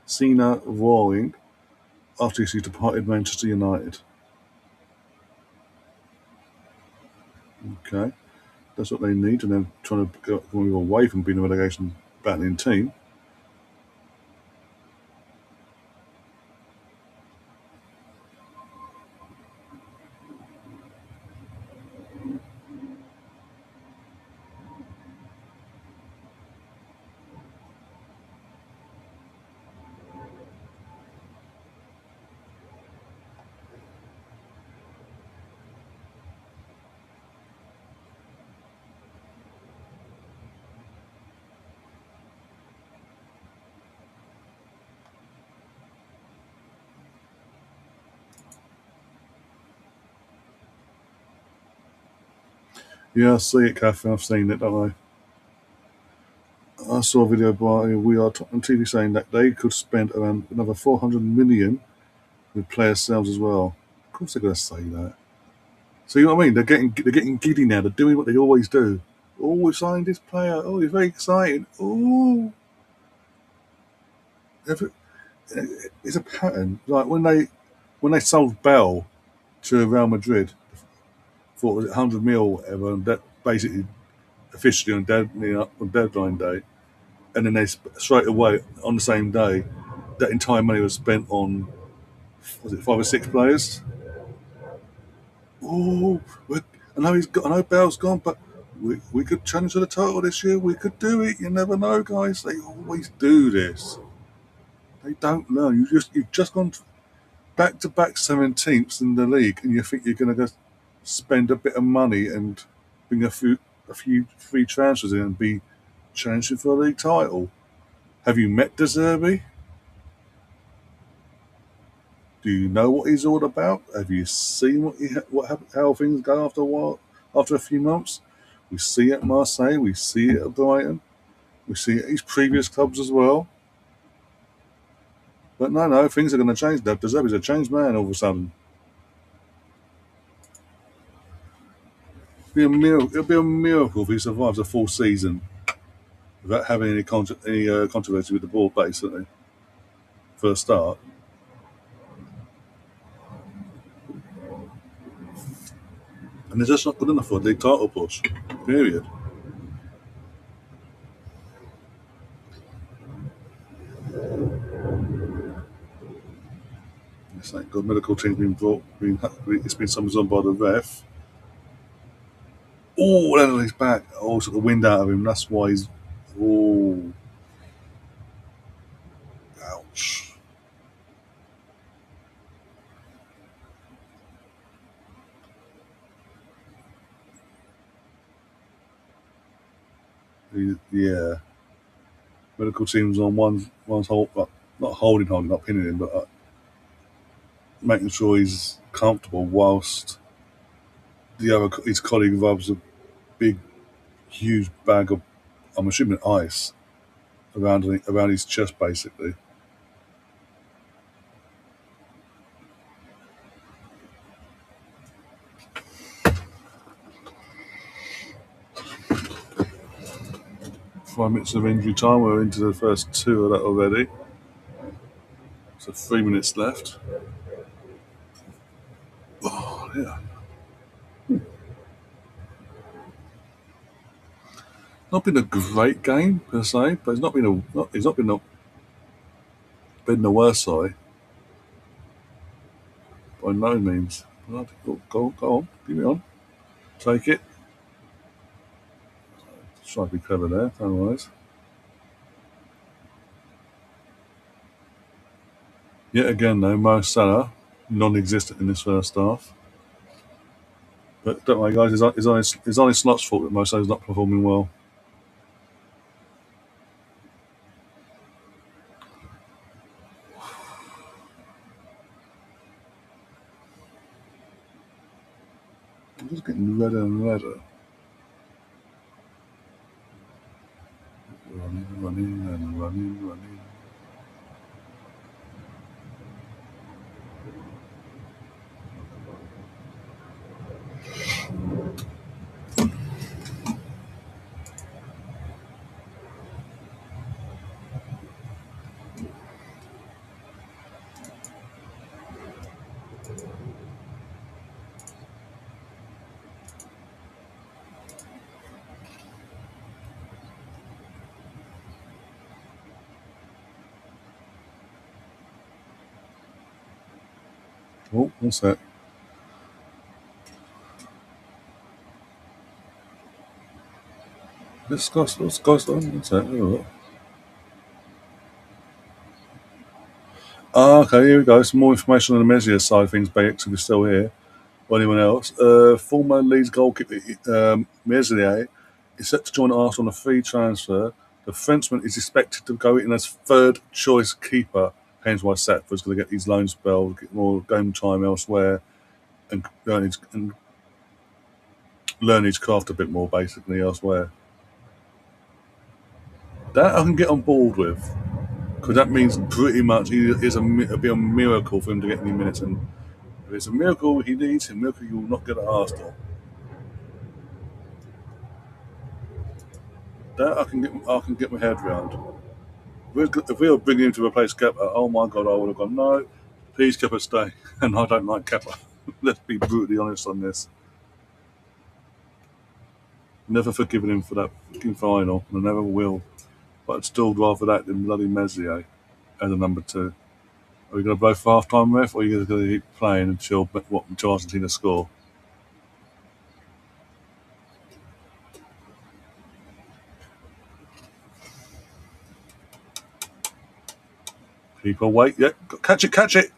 Sina Rawling after he departed Manchester United. Okay, that's what they need, and they're trying to move away from being a relegation battling team. Yeah, I see it, Catherine. I've seen it, don't I? I saw a video by We Are on TV saying that they could spend around another 400 million with player sales as well. Of course, they're going to say that. So you know what I mean? They're getting giddy now. They're doing what they always do. Oh, we signed this player. Oh, he's very exciting. Oh, every- it's a pattern. Like when they sold Bell to Real Madrid for was it 100 mil or whatever, and that basically officially on deadline day, and then straight away on the same day, that entire money was spent on was it 5 or 6 players? Oh, I know Bell's gone, but we could challenge for the title this year. We could do it. You never know, guys. They always do this. They don't learn. You've just gone back to back 17th in the league, and you think you're going to go spend a bit of money and bring a few free transfers in and be challenging for the league title. Have you met De Zerbi? Do you know what he's all about? Have you seen how things go after a while, after a few months? We see it at Marseille, we see it at Brighton, we see it at his previous clubs as well. But no, things are going to change. De Zerbi's a changed man all of a sudden. It'll be a miracle if he survives a full season without having any controversy with the ball, basically, for a start. And they're just not good enough for a league title push. Period. It's like good medical team's it's been summoned on by the ref. Oh, then on his back. Oh, took the wind out of him. That's why he's. Oh, ouch. Yeah. Medical team's on one's not holding, not pinning him, but making sure he's comfortable whilst his colleague rubs a big, huge bag of, I'm assuming, ice around his chest, basically. 5 minutes of injury time. We're into the first two of that already. So 3 minutes left. Oh, yeah. Not been a great game per se, but it's not been the worst side by no means. Go on, give me on, take it. Try to be clever there, otherwise. Yet again, though, Mo Salah non-existent in this first half. But don't worry, guys, it's on his slot's fault that Mo Salah's not performing well. I'm just getting redder and redder. Running, running, and running, running. Oh, what's that? Let's go, what's that? Oh, okay, here we go. Some more information on the Messier side of things, Bayek, if we're still here, or anyone else. Former Leeds goalkeeper Messier is set to join Arsenal on a free transfer. The Frenchman is expected to go in as third choice keeper, hence why Satford's going to get his loan spell, get more game time elsewhere, and learn his craft a bit more, basically, elsewhere. That I can get on board with, because that means pretty much it'd be a miracle for him to get any minutes. And if it's a miracle he needs, a miracle you will not get at Arsenal. That I can get my head around. If we were bringing him to replace Kepa, oh my god, I would have gone no. Please Kepa stay, and I don't like Kepa. Let's be brutally honest on this. Never forgiven him for that fucking final, and I never will. But I'd still rather that than bloody Messi as a number two. Are we going to blow for half time, ref, or are you going to keep playing until Argentina score? People wait. Yeah, catch it, catch it.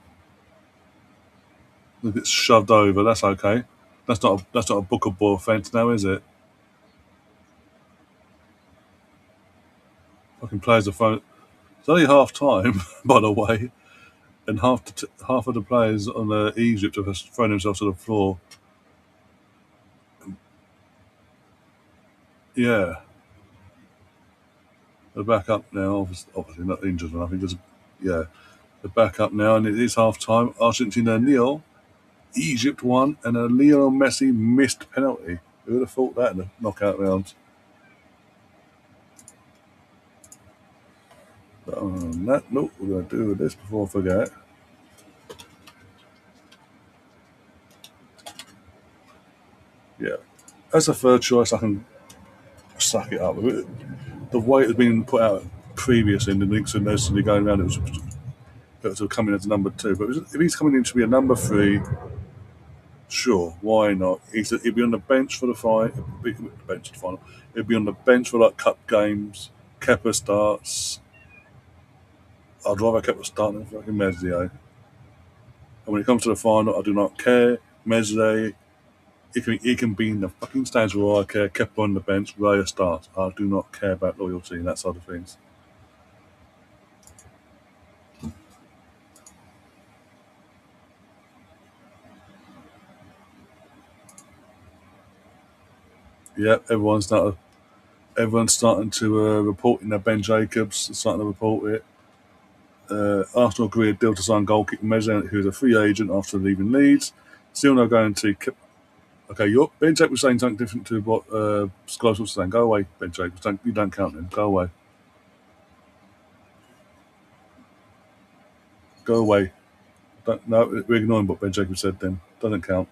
It gets shoved over. That's okay. That's not a bookable offence now, is it? Fucking players are phone. It's only half time, by the way, and half of the players on Egypt have thrown themselves to the floor. Yeah, they're back up now. Obviously not injured or nothing. Just yeah, they're back up now, and it is half time. Argentina nil, Egypt won, and a Lionel Messi missed penalty. Who would have thought that in the knockout rounds? But that, nope, we're going to do this before I forget. Yeah, as a third choice, I can suck it up. The way it had been put out previously in the links and noticing going around, it was coming as a number two. But if he's coming in to be a number three, sure, why not? He'd be on the bench for the fight. Bench for the final. He'd be on the bench for like cup games. Kepa starts. I'd rather Kepa start than fucking Meslier. And when it comes to the final, I do not care. Meslier, he can be in the fucking stands where I care. Kepa on the bench, Raya starts. I do not care about loyalty and that side of things. Yeah, everyone's starting to report in their Ben Jacobs, starting to report it. Arsenal agreed deal to sign goalkeeper Meslier, who's a free agent after leaving Leeds. Still no guarantee. Okay, Ben Jacobs saying something different to what Sky was saying. Go away, Ben Jacobs. You don't count him. Go away. Go away. No, we're ignoring what Ben Jacobs said then. Doesn't count.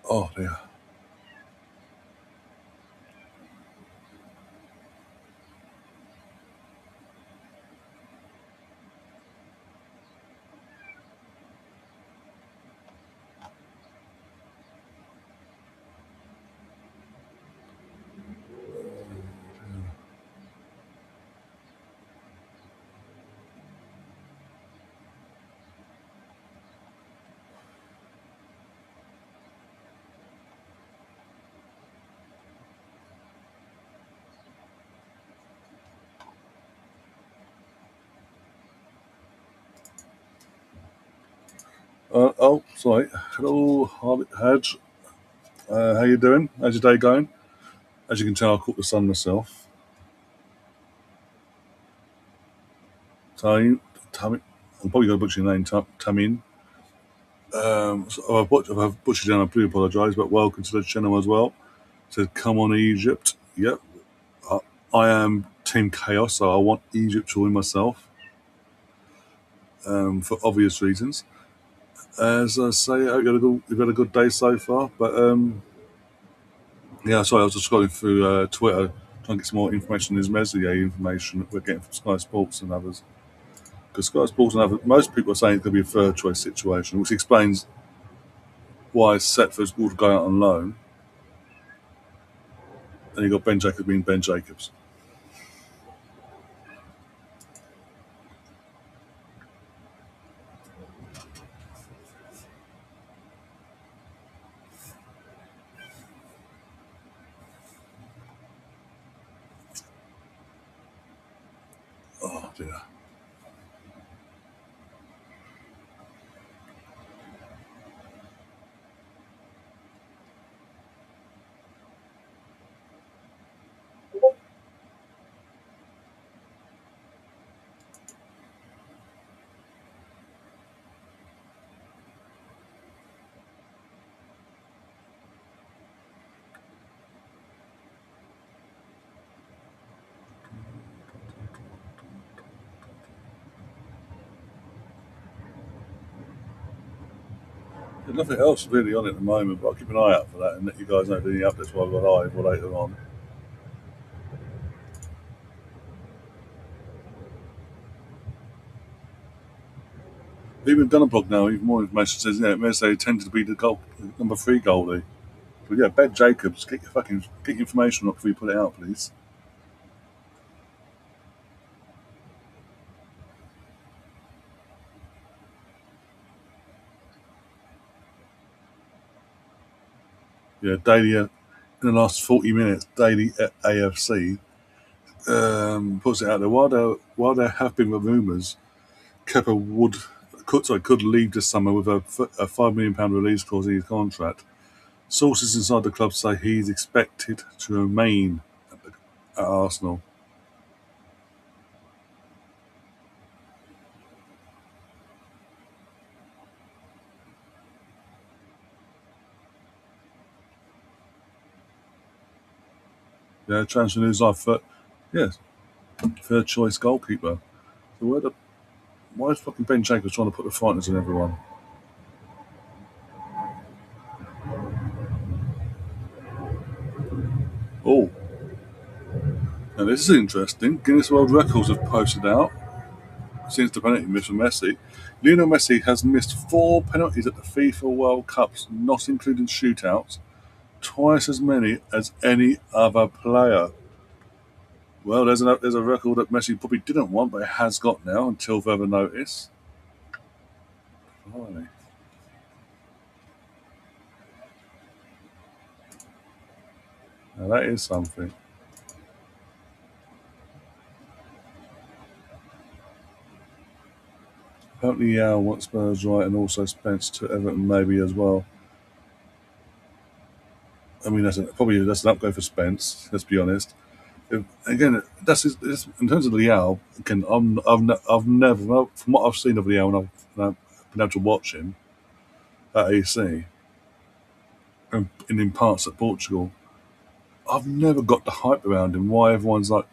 Oh, dear. Sorry. Hello, Hadj. How you doing? How's your day going? As you can tell, I caught the sun myself. Time, I'm probably going to butcher your name, Tamin. So I've butchered down. I do apologise, but welcome to the channel as well. Said, come on, Egypt. Yep, I, I am Team Chaos, so I want Egypt to win myself for obvious reasons. As I say, I hope you've had a good day so far. But yeah, sorry, I was just scrolling through Twitter trying to get some more information on this Meslier information that we're getting from Sky Sports and others. Because Sky Sports and others, most people are saying it's going to be a third choice situation, which explains why Setford's going to go out on loan, and you've got Ben Jacobs being Ben Jacobs. dear. There's nothing else really on at the moment, but I'll keep an eye out for that and let you guys know if any updates while we're live or later on. Even Dunnerbog now, even more information says, yeah, Messi tended to be the number 3 goalie. But yeah, Ben Jacobs, get your information up before you put it out, please. Yeah, daily in the last 40 minutes, daily at AFC puts it out there. While there have been rumours, could leave this summer with a £5 million release clause in his contract. Sources inside the club say he's expected to remain at Arsenal. Yeah, transfer news yes, third choice goalkeeper. So why is fucking Ben Jacobs trying to put the frighteners in everyone? Oh, now this is interesting. Guinness World Records have posted out since the penalty miss from Messi. Lionel Messi has missed 4 penalties at the FIFA World Cups, not including shootouts, twice as many as any other player. Well, there's a record that Messi probably didn't want, but has got now until further notice. Finally. Now that is something. Apparently, Yao wants Spurs right, and also Spence to Everton maybe as well. I mean, that's an upgrade for Spence. Let's be honest. Again, in terms of Liao. Again, I've never, from what I've seen of Liao, and I've been able to watch him at AC and in parts at Portugal. I've never got the hype around him. Why everyone's like,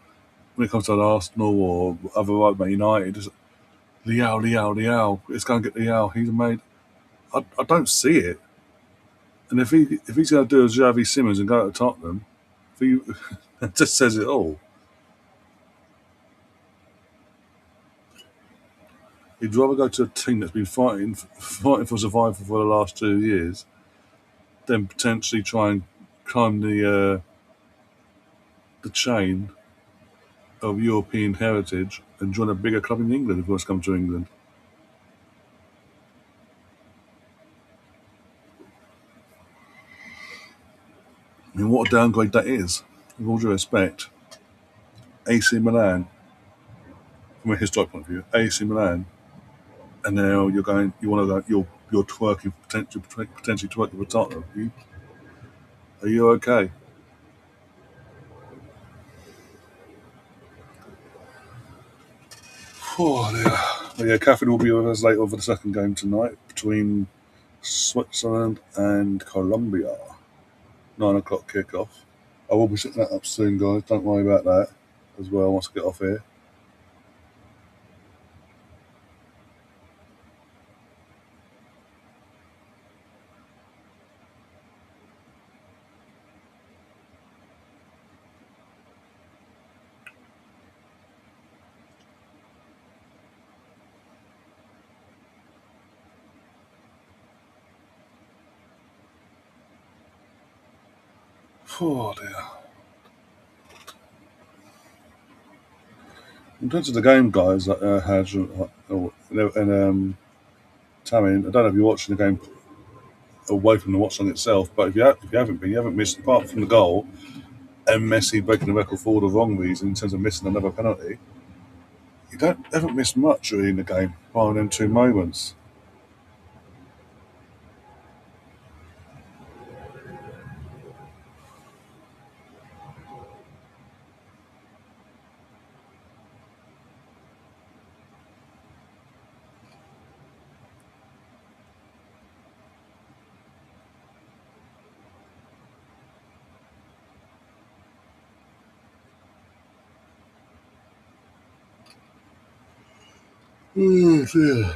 when it comes to Arsenal or other like Man United, just Liao. It's going to get Liao. He's made. I don't see it. And if he's going to do a Javi Simmons and go to Tottenham, if he, it just says it all. He'd rather go to a team that's been fighting for survival for the last 2 years than potentially try and climb the chain of European heritage and join a bigger club in England if he wants to come to England. I mean, what a downgrade that is. With all due respect, AC Milan, from a historic point of view, AC Milan, and now you want to go, you're twerking, potentially twerking for Tottenham. Are you okay? Oh, dear. Yeah, Catherine will be with us later for the second game tonight between Switzerland and Colombia. 9 o'clock kickoff. I will be setting that up soon, guys. Don't worry about that as well once I get off here. Oh, dear. In terms of the game, guys, Haj and Tammy, I don't know if you're watching the game away from the Watchalong itself, but if you haven't been, you haven't missed, apart from the goal and Messi breaking the record for all the wrong reasons in terms of missing another penalty, You don't ever miss much really in the game, bar them two moments. Oh, dear.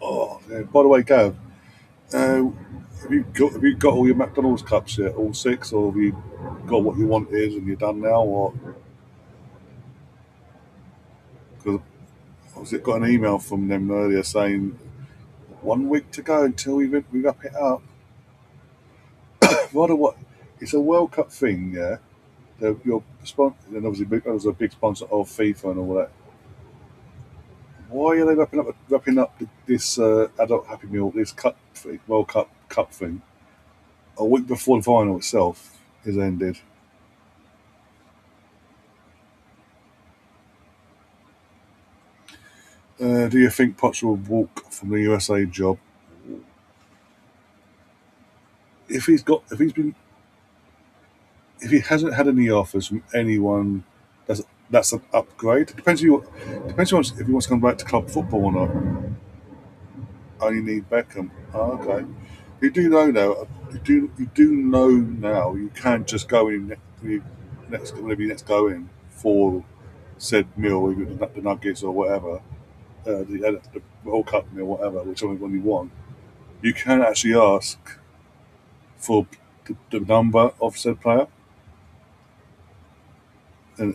Oh, yeah. By the way, Gav, uh, have you got all your McDonald's cups yet? All six, or have you got what you wanted and you're done now? Or because I was got an email from them earlier saying 1 week to go until we wrap it up. What a what? It's a World Cup thing, yeah. Your sponsor, and obviously I was a big sponsor of FIFA and all that. Why are they wrapping up this adult Happy Meal, this cup thing, World Cup thing, a week before the final itself is ended? Do you think Potts will walk from the USA job if he's been if he hasn't had any offers from anyone? That's an upgrade. It depends on if he wants to come back to club football or not. Only need Beckham. Oh, okay. You do know now you can't just go in whenever you next go in for said meal, either the nuggets or whatever, the World Cup meal, whatever, whichever one you want. You can actually ask for the number of said player, and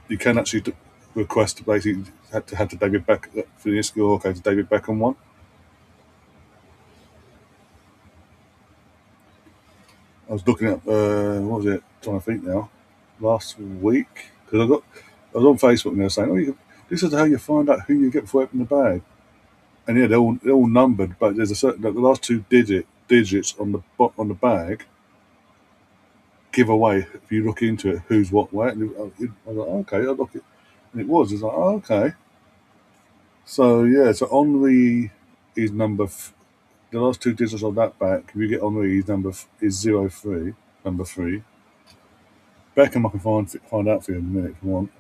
you can actually request to basically had to David Beckham for the issue. Okay, to David Beckham one. I was looking at what was it? Trying to think now. Last week because I was on Facebook and they were saying, "Oh, this is how you find out who you get for opening the bag." And yeah, they're all numbered, but there's a certain the last two digits on on the bag give away if you look into it who's what where. I was like, okay, I look it, and it was. It's like, oh, okay. So yeah, so Henri is the last two digits on that back. If you get Henri, his number is 03, number three. Beckham, I can find out for you in a minute if you want.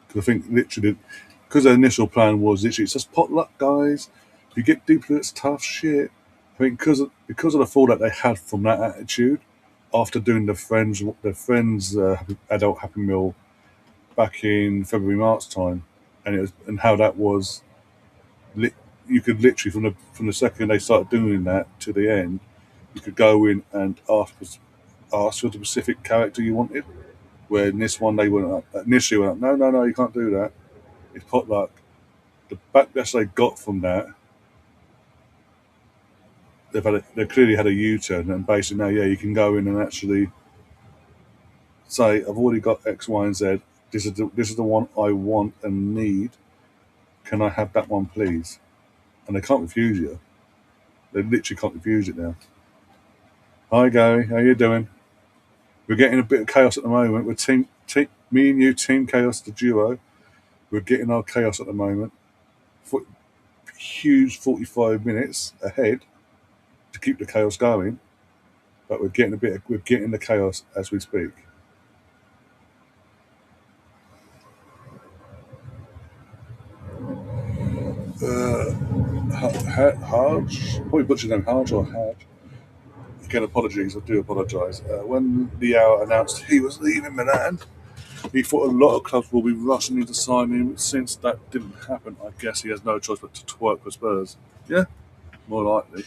Because I think literally, because their initial plan was literally it's just potluck, guys. If you get duplicates, tough shit. I think because of the fallout they had from that attitude after doing the friends adult Happy Meal back in February March time, and how that was, you could literally from the second they started doing that to the end, you could go in and ask for the specific character you wanted. Where in this one they initially went, no, no, no, you can't do that. It's potluck. The backlash they got from that, they clearly had a U-turn and basically now, yeah, you can go in and actually say, I've already got X, Y, and Z. This is the one I want and need. Can I have that one, please? And they can't refuse you. They literally can't refuse it now. Hi, Gary. How you doing? We're getting a bit of chaos at the moment. We're me and you, Team Chaos, the duo. We're getting our chaos at the moment. Huge 45 minutes ahead to keep the chaos going, but we're getting the chaos as we speak. Uh, Haj, probably butchered name, Haj or Had. Again, apologies, I do apologise. When Liao announced he was leaving Milan, he thought a lot of clubs will be rushing in to sign him. Since that didn't happen, I guess he has no choice but to work for Spurs. Yeah, more likely.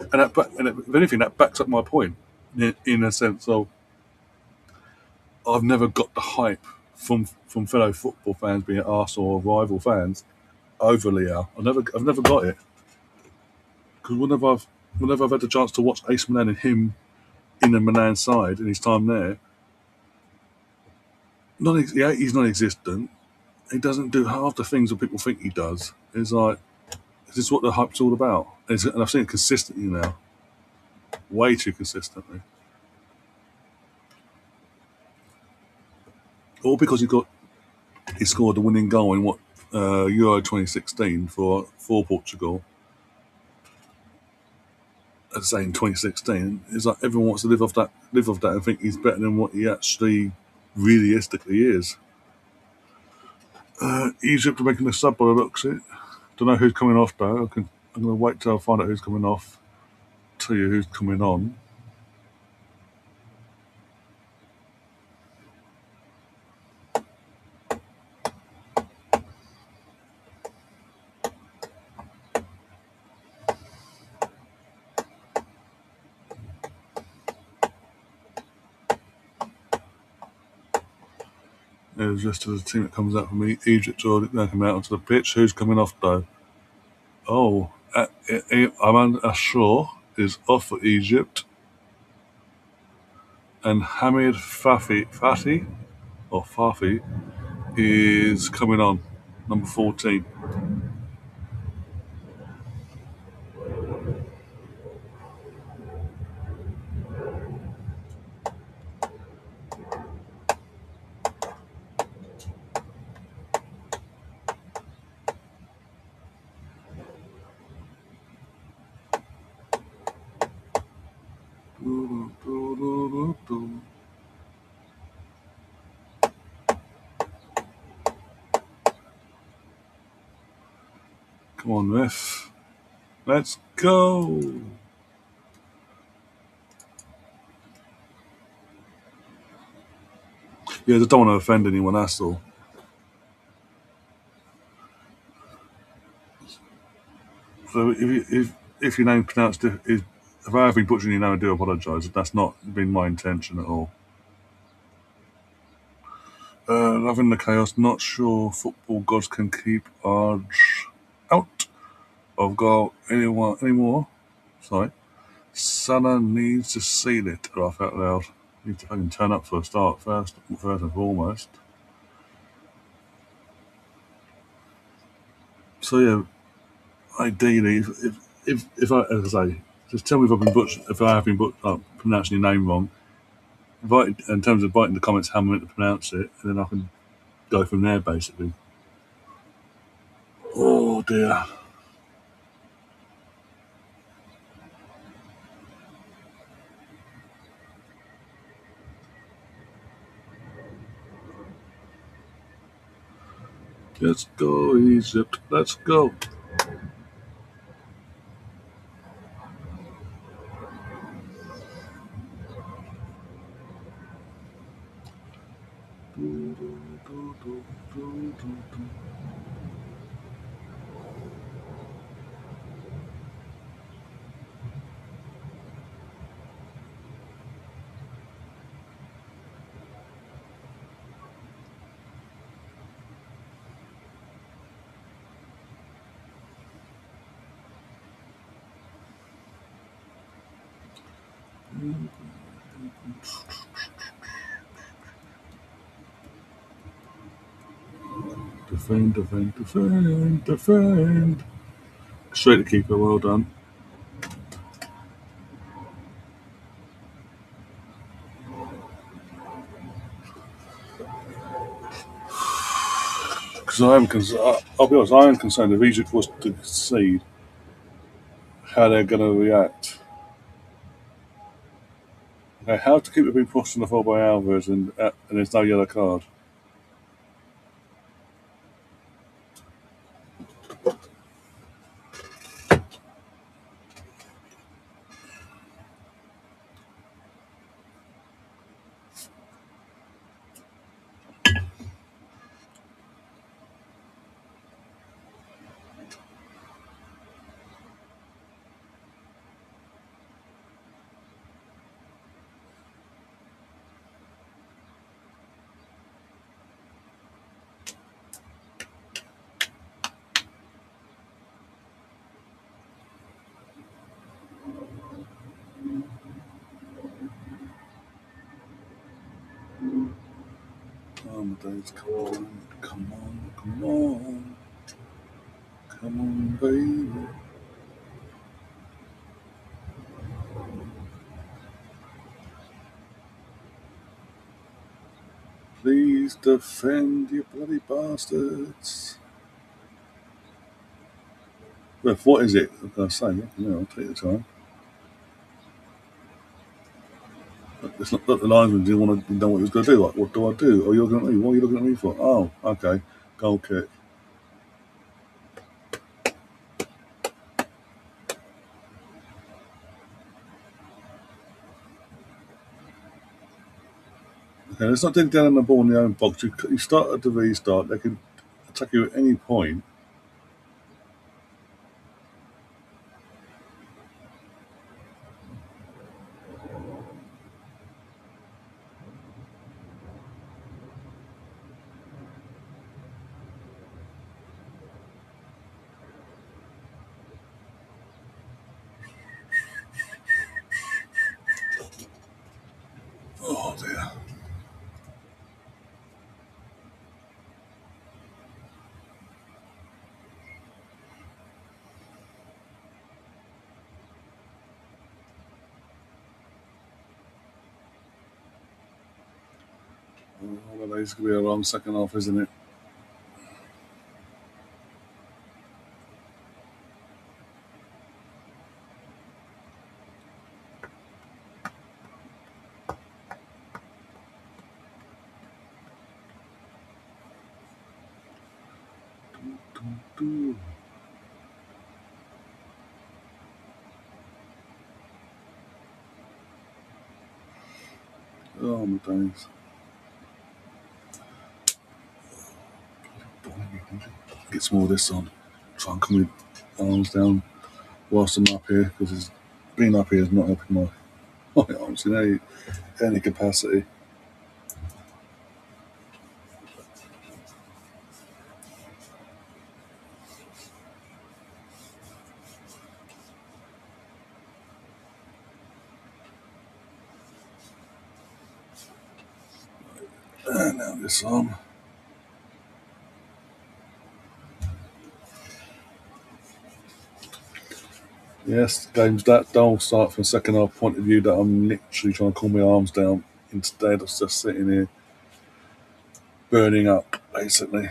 If anything, that backs up my point in a sense of I've never got the hype from fellow football fans, being it Arsenal or rival fans, over Liao. I've never got it because whenever I've had the chance to watch Ace Milan and him in the Milan side in his time there, Yeah, he's non-existent. He doesn't do half the things that people think he does. It's like, is this what the hype's all about? And I've seen it consistently now, way too consistently. All because he scored the winning goal in what Euro 2016 for Portugal. As I say, in 2016, it's like everyone wants to live off that, and think he's better than what he actually realistically is. Egypt are making a sub by the looks of it. Don't know who's coming off though. I'm going to wait till I find out who's coming off. Tell you who's coming on. There's just the team that comes out for me. Egypt's already going to come out onto the pitch. Who's coming off though? Oh, Aman Ashur is off for Egypt, and Hamid Fafi is coming on, number 14. Come on, ref. Let's go. Yeah, I don't want to offend anyone, that's all. So if your name pronounced if I have been butchering your name, I do apologise. That's not been my intention at all. Loving the chaos. Not sure football gods can keep Arge out of goal anyone anymore. Sorry. Salah needs to seal it. Laugh out loud. Need to fucking turn up for a start first and foremost. So yeah, ideally, if I, as I say, just tell me if I have been pronouncing your name wrong. Write in terms of writing in the comments how I'm meant to pronounce it, and then I can go from there. Basically. Oh dear. Let's go, Egypt. Let's go. Defend, defend, defend, defend. Straight to keeper. Well done. Because I'll be honest, I am concerned if Egypt was to concede, how they're going to react. Okay, how to keep it being pushed on the floor by Alvarez and there's no yellow card. days. Come on, come on, come on, come on, baby. Please defend you bloody bastards. Ref, what is it? What can I say? Yeah, I'll take the time. It's not that the linesman didn't want to know what he was going to do. Like, what do I do? Oh, you're looking at me. What are you looking at me for? Oh, okay. Goal kick. Okay, let's not dig down on the ball in the own box. You start at the restart. They can attack you at any point. Oh dear. Oh, well, this could be a long second half, isn't it? Oh my days. Get some more of this on. Try and calm my arms down whilst I'm up here, because being up here is not helping my arms in any capacity. And now this arm. Yes, the game's that dull start from a second half point of view that I'm literally trying to cool my arms down instead of just sitting here burning up, basically.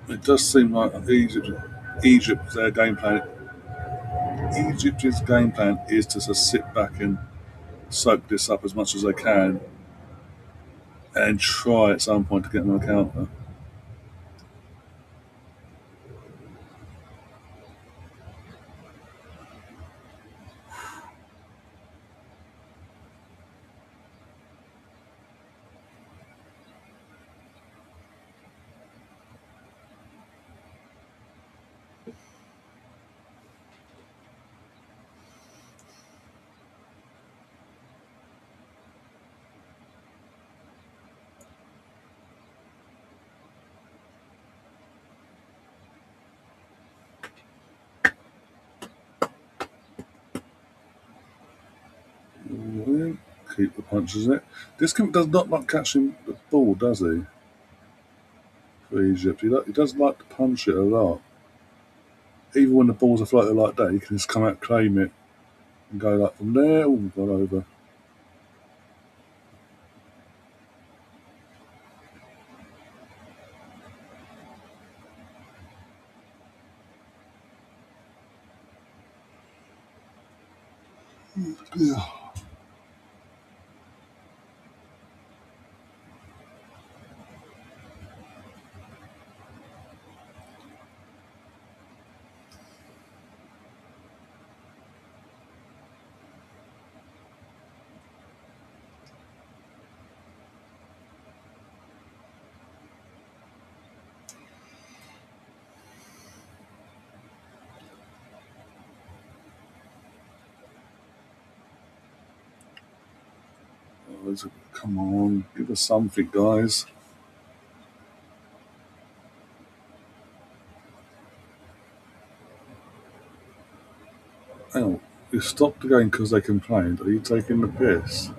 It does seem like Egypt, their game plan. Egypt's game plan is to just sit back and soak this up as much as they can and try at some point to get them on a counter. Well, keep the punches in it. This kid does not like catching the ball, does he? For Egypt, he does like to punch it a lot. Even when the balls are floating like that, he can just come out, claim it, and go like from there. Oh, got over. Yeah. Come on, give us something, guys. Hang on. You stopped the game because they complained. Are you taking the piss?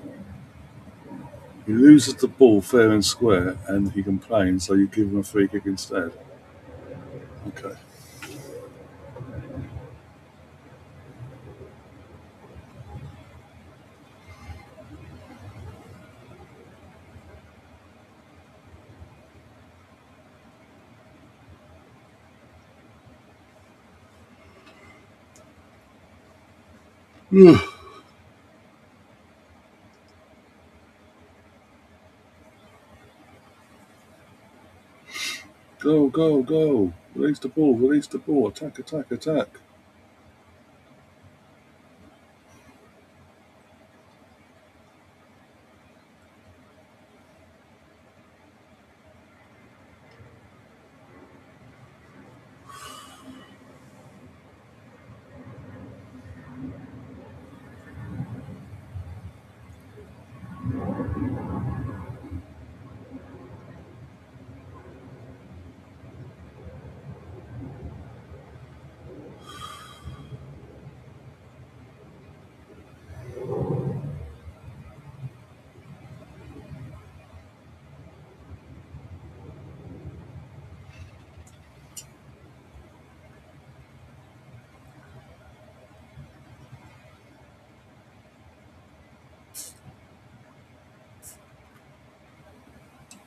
He loses the ball fair and square, and he complains, so you give him a free kick instead. Okay. Go, go, go. Release the ball, release the ball. Attack, attack, attack.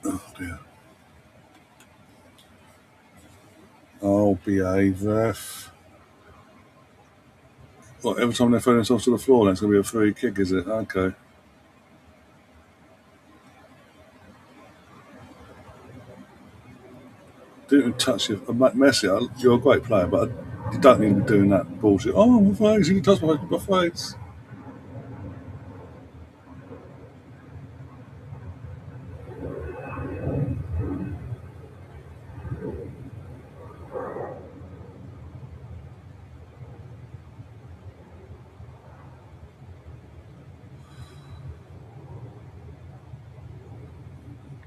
Oh, dear. Oh, behave, ref. What, every time they throw themselves to the floor, that's going to be a free kick, is it? Okay. Didn't touch you. Messi, you're a great player, but you don't need to be doing that bullshit. Oh, my face, you can touch my face.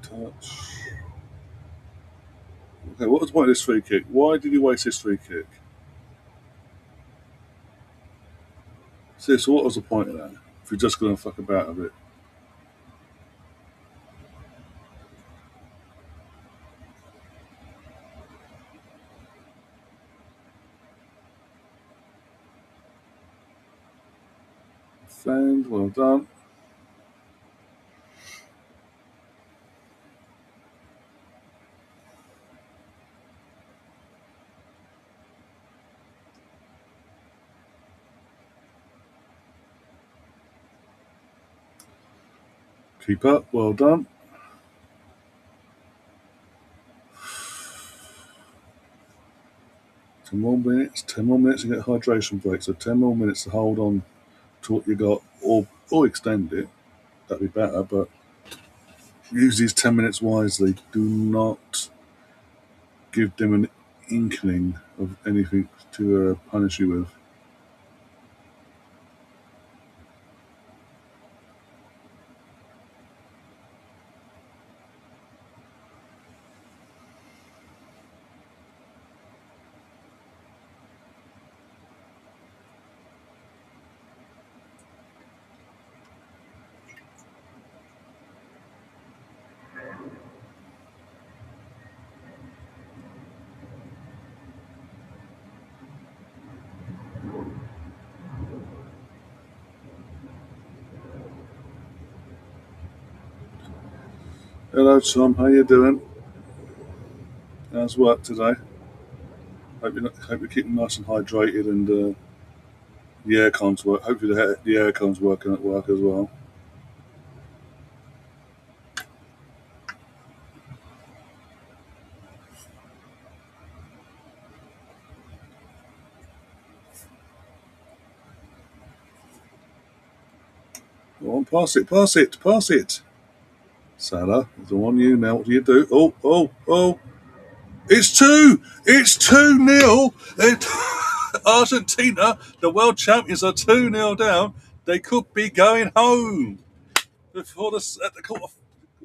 Touch. Okay, what was the point of this free kick? Why did you waste this free kick? See, so what was the point of that? If you're just going to fuck about a bit. Fanned, well done. Keep up, well done. 10 more minutes to get a hydration break, so 10 more minutes to hold on to what you got, or extend it. That'd be better, but use these 10 minutes wisely. Do not give them an inkling of anything to punish you with. Hello, Tom. How you doing? How's work today? Hope you're keeping nice and hydrated, and the aircon's work. Hopefully, the aircon's working at work as well. Go on, pass it, pass it, pass it. Salah, it's on you now. What do you do? Oh, oh, oh! It's two. It's 2-0. Argentina, the world champions, are 2-0 down. They could be going home before at the quarter.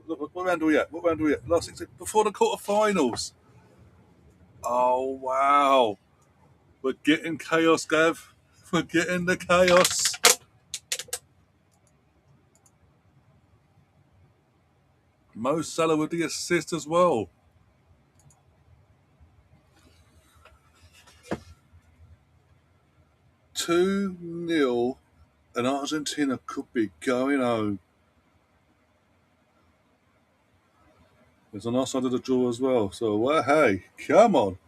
What round are we at? What round are we at? Last 16 before the quarterfinals. Oh wow, we're getting chaos, Gav. We're getting the chaos. Mo Salah with the assist as well. 2-0, and Argentina could be going home. It's on our side of the draw as well. So, hey, come on.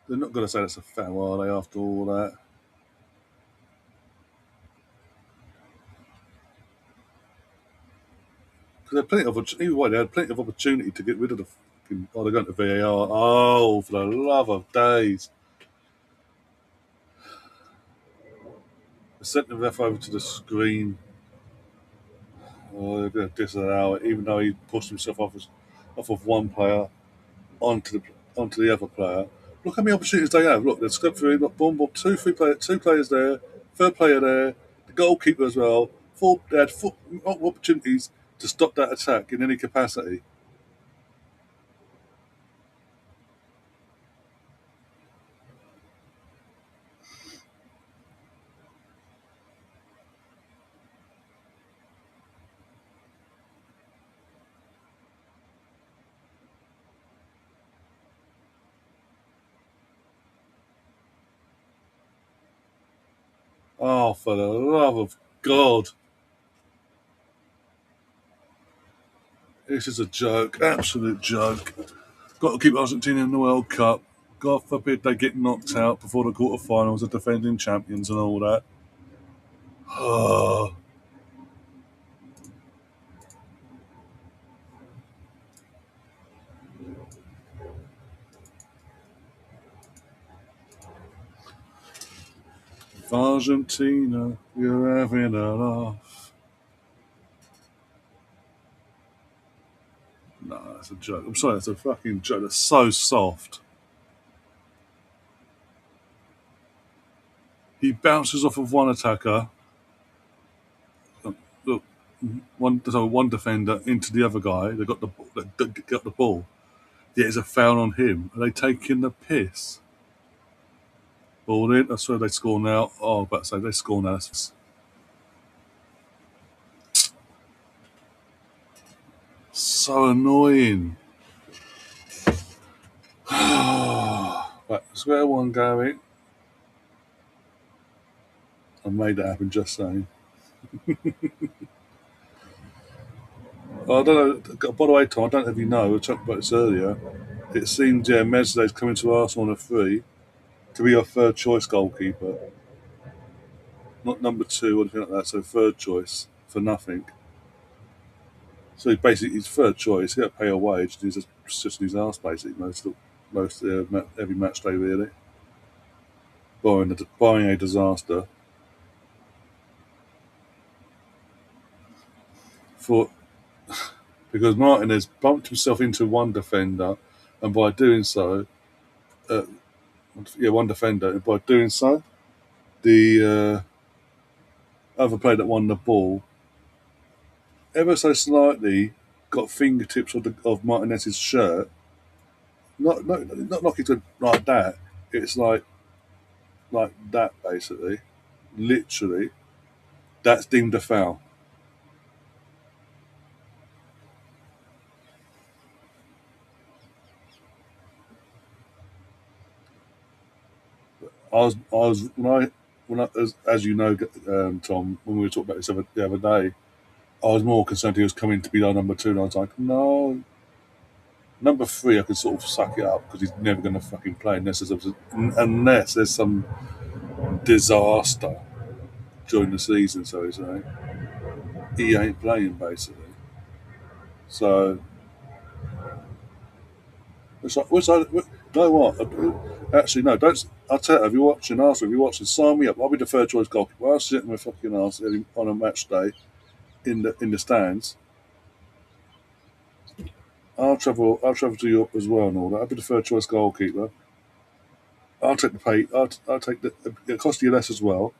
They're not going to say that's a foul, are they, after all that? Because either way, they had plenty of opportunity to get rid of the fucking. Oh, they're going to VAR. Oh, for the love of days. They sent the ref over to the screen. Oh, they're going to disallow it, even though he pushed himself off of one player onto the other player. Look how many opportunities they have. Look, they've stepped through. Look, boom, boom, two players there, third player there, the goalkeeper as well. They had four opportunities to stop that attack in any capacity. Oh, for the love of God. This is a joke, absolute joke. Got to keep Argentina in the World Cup. God forbid they get knocked out before the quarterfinals of defending champions and all that. Oh, Argentina, you're having a laugh. No, that's a joke. I'm sorry, that's a fucking joke. That's so soft. He bounces off of one attacker, look, one defender into the other guy. They got the ball. Yet it's a foul on him. Are they taking the piss? Ball in. I swear they score now. Oh, but say they score now. So annoying. Right, square one going. I made that happen. Just saying. I don't know. By the way, Tom, I don't know if you know. We talked about this earlier. It seems Mesli's coming to Arsenal on a free to be our third choice goalkeeper, not number two or anything like that. So third choice for nothing. So basically, his third choice. He got to pay a wage. And he's just sitting his ass basically every match day really, barring a disaster. For because Martin has bumped himself into one defender, and by doing so, uh, one defender, and by doing so, the other player that won the ball ever so slightly got fingertips of Martinez's shirt. Not like it's like that. It's like that basically, literally. That's deemed a foul. I was when I as you know, Tom, when we were talking about this the other day, I was more concerned he was coming to be our number two, and I was like, no, number three, I could sort of suck it up because he's never going to fucking play unless there's some disaster during the season. So he's like, he ain't playing basically. So you know what? Actually, no, don't. I'll tell you, if you're watching Arsenal, if you're watching, sign me up. I'll be the third choice goalkeeper. I'll sit in my fucking ass on a match day in the stands. I'll travel to Europe as well and all that. I'll be the third choice goalkeeper. I'll take the pay. I'll take the. It'll cost you less as well.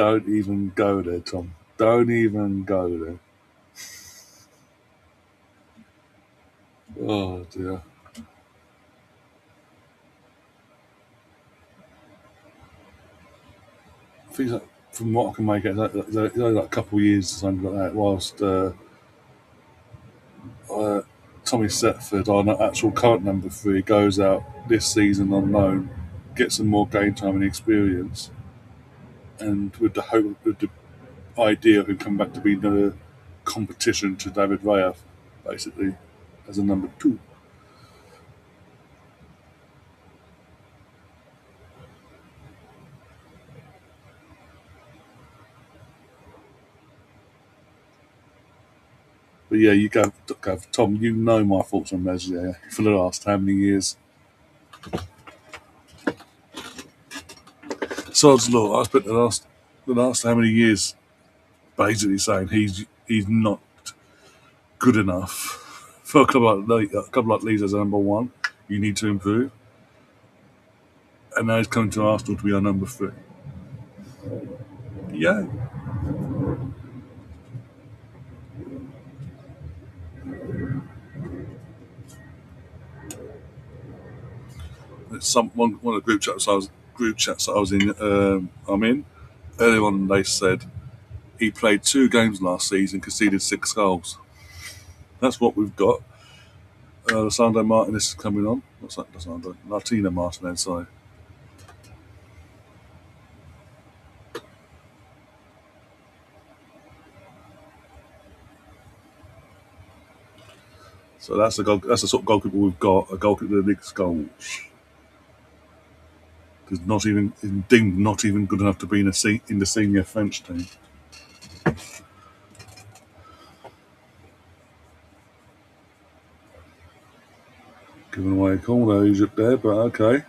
Don't even go there, Tom. Don't even go there. Oh dear. I think that from what I can make it, it's only like a couple of years or something like that. Whilst uh, Tommy Setford, our actual current number 3, goes out this season on loan, gets some more game time and experience, and with the hope, with the idea of him coming back to be the competition to David Raya, basically, as a number 2. But yeah, you go, Tom. You know my thoughts on Messi for the last how many years? Sod's law. I spent the last how many years basically saying he's not good enough for a couple like Leeds as a number 1. You need to improve, and now he's coming to Arsenal to be our number 3. Yeah, it's one of the group chats that I was in. I'm in earlier on. They said he played 2 games last season, conceded 6 goals. That's what we've got. Sandro Martinez is coming on. What's that? Sandro? Martina Martinez, sorry. So that's the sort of goalkeeper we've got. A goalkeeper that makes goals. Because deemed not even good enough to be in the senior French team. Giving away a corner, Egypt there, but okay.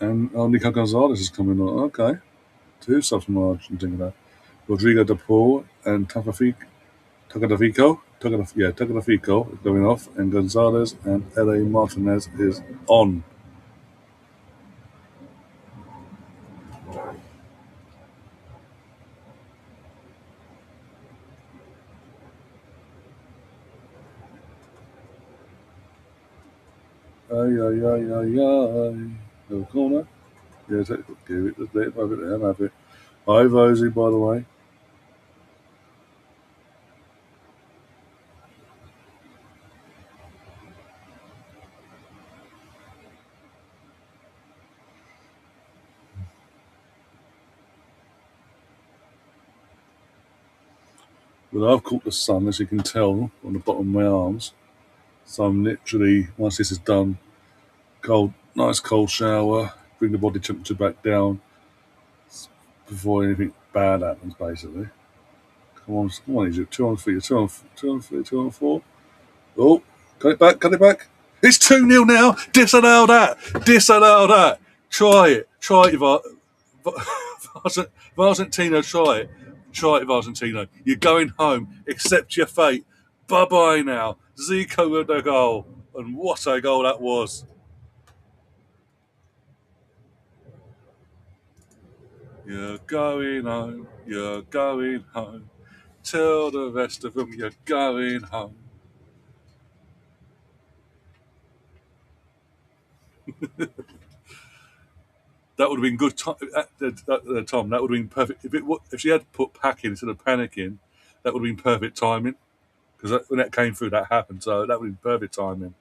And Nico Gonzalez is coming on. Okay. 2 subs from Argentina there. Rodrigo de Paul and Tagliafico is going off, and Gonzalez and L.A. Martinez is on. Ay, ay, ay, ay, ay. No corner. Yeah, give it, let it have it there, have it. Hi, Vosey, by the way. Well, I've caught the sun, as you can tell, on the bottom of my arms. So I'm literally, once this is done, nice cold shower, bring the body temperature back down before anything bad happens, basically. Come on, Egypt. 2 on 3, 2 on 3, 2 on 4. Oh, cut it back. It's 2-0 now. Disallow that. Disallow that. Try it. Try it, Argentina. Try it. Try it, Argentina. You're going home. Accept your fate. Bye bye now. Zico with the goal. And what a goal that was. You're going home. You're going home. Tell the rest of them you're going home. That would have been good, Tom. That would have been perfect. If she had put Pack in instead of panicking, that would have been perfect timing. Because when that came through, that happened. So that would have been perfect timing.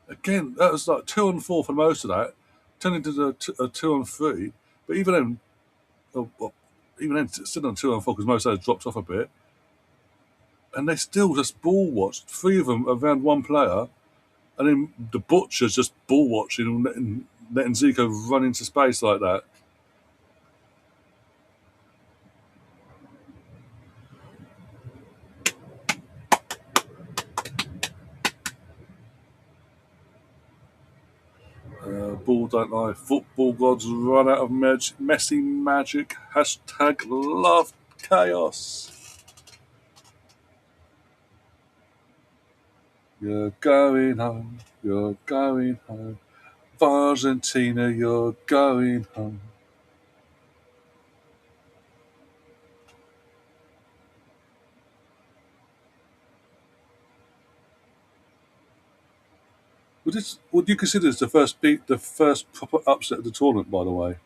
Again, that was like 2 on 4 for most of that. Turned into a 2 on 3. But even then, still on 2 on 4 because most of those dropped off a bit. And they still just ball watched. 3 of them around one player. And then the Butcher's just ball watching and letting Zico run into space like that. football, don't I? Football gods run out of Messi magic. Hashtag love chaos. You're going home. You're going home. Argentina, you're going home. Would you consider this the first proper upset of the tournament? By the way,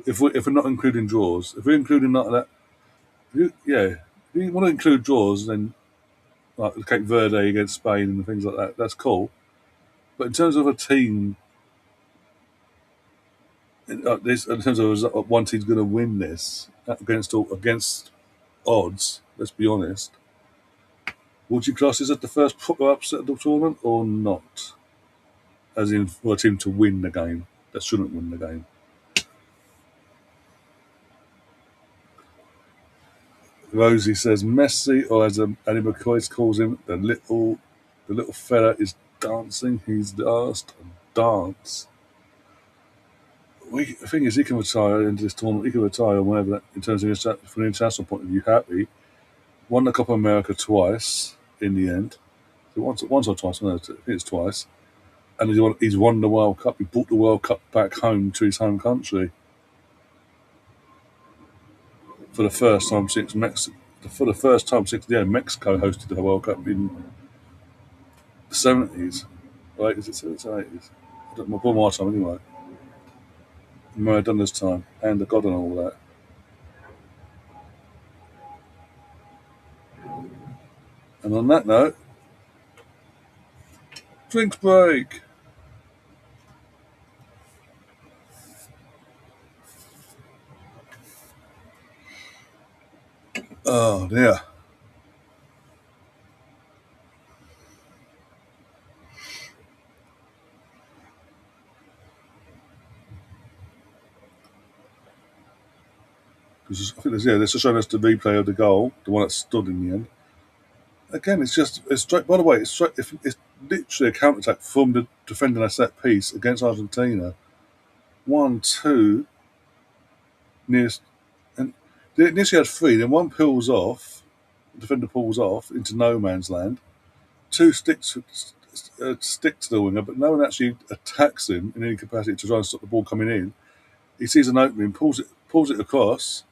if we're not including draws, if we're including not that, yeah, if you want to include draws, then like the Cape Verde against Spain and things like that, that's cool. But in terms of a team, in terms of one team's going to win this against odds, let's be honest. Would you class this as the first proper upset of the tournament or not? As in, for a team to win the game that shouldn't win the game. Rosie says Messi, or as Annie McCoy calls him, the little fella is dancing. He's asked to dance. The thing is, he can retire into this tournament. He can retire whenever, in terms of from an international point of view, happy. Won the Copa America twice in the end. So once or twice, I think it's twice. And he's won the World Cup. He brought the World Cup back home to his home country for the first time since Mexico. Mexico hosted the World Cup in the 70s. Right? Is it 70s? Before my time, anyway. Maradona's time, and the God and all that. And on that note, drinks break. Oh dear. Because I think they're just showing us the replay of the goal, the one that stood in the end. Again, it's straight. By the way, it's literally a counter attack from the defending a set piece against Argentina. 1-2 nearest, and they initially had three. Then one pulls off, the defender pulls off into no man's land. Two stick to the winger, but no one actually attacks him in any capacity to try and stop the ball coming in. He sees an opening, pulls it across,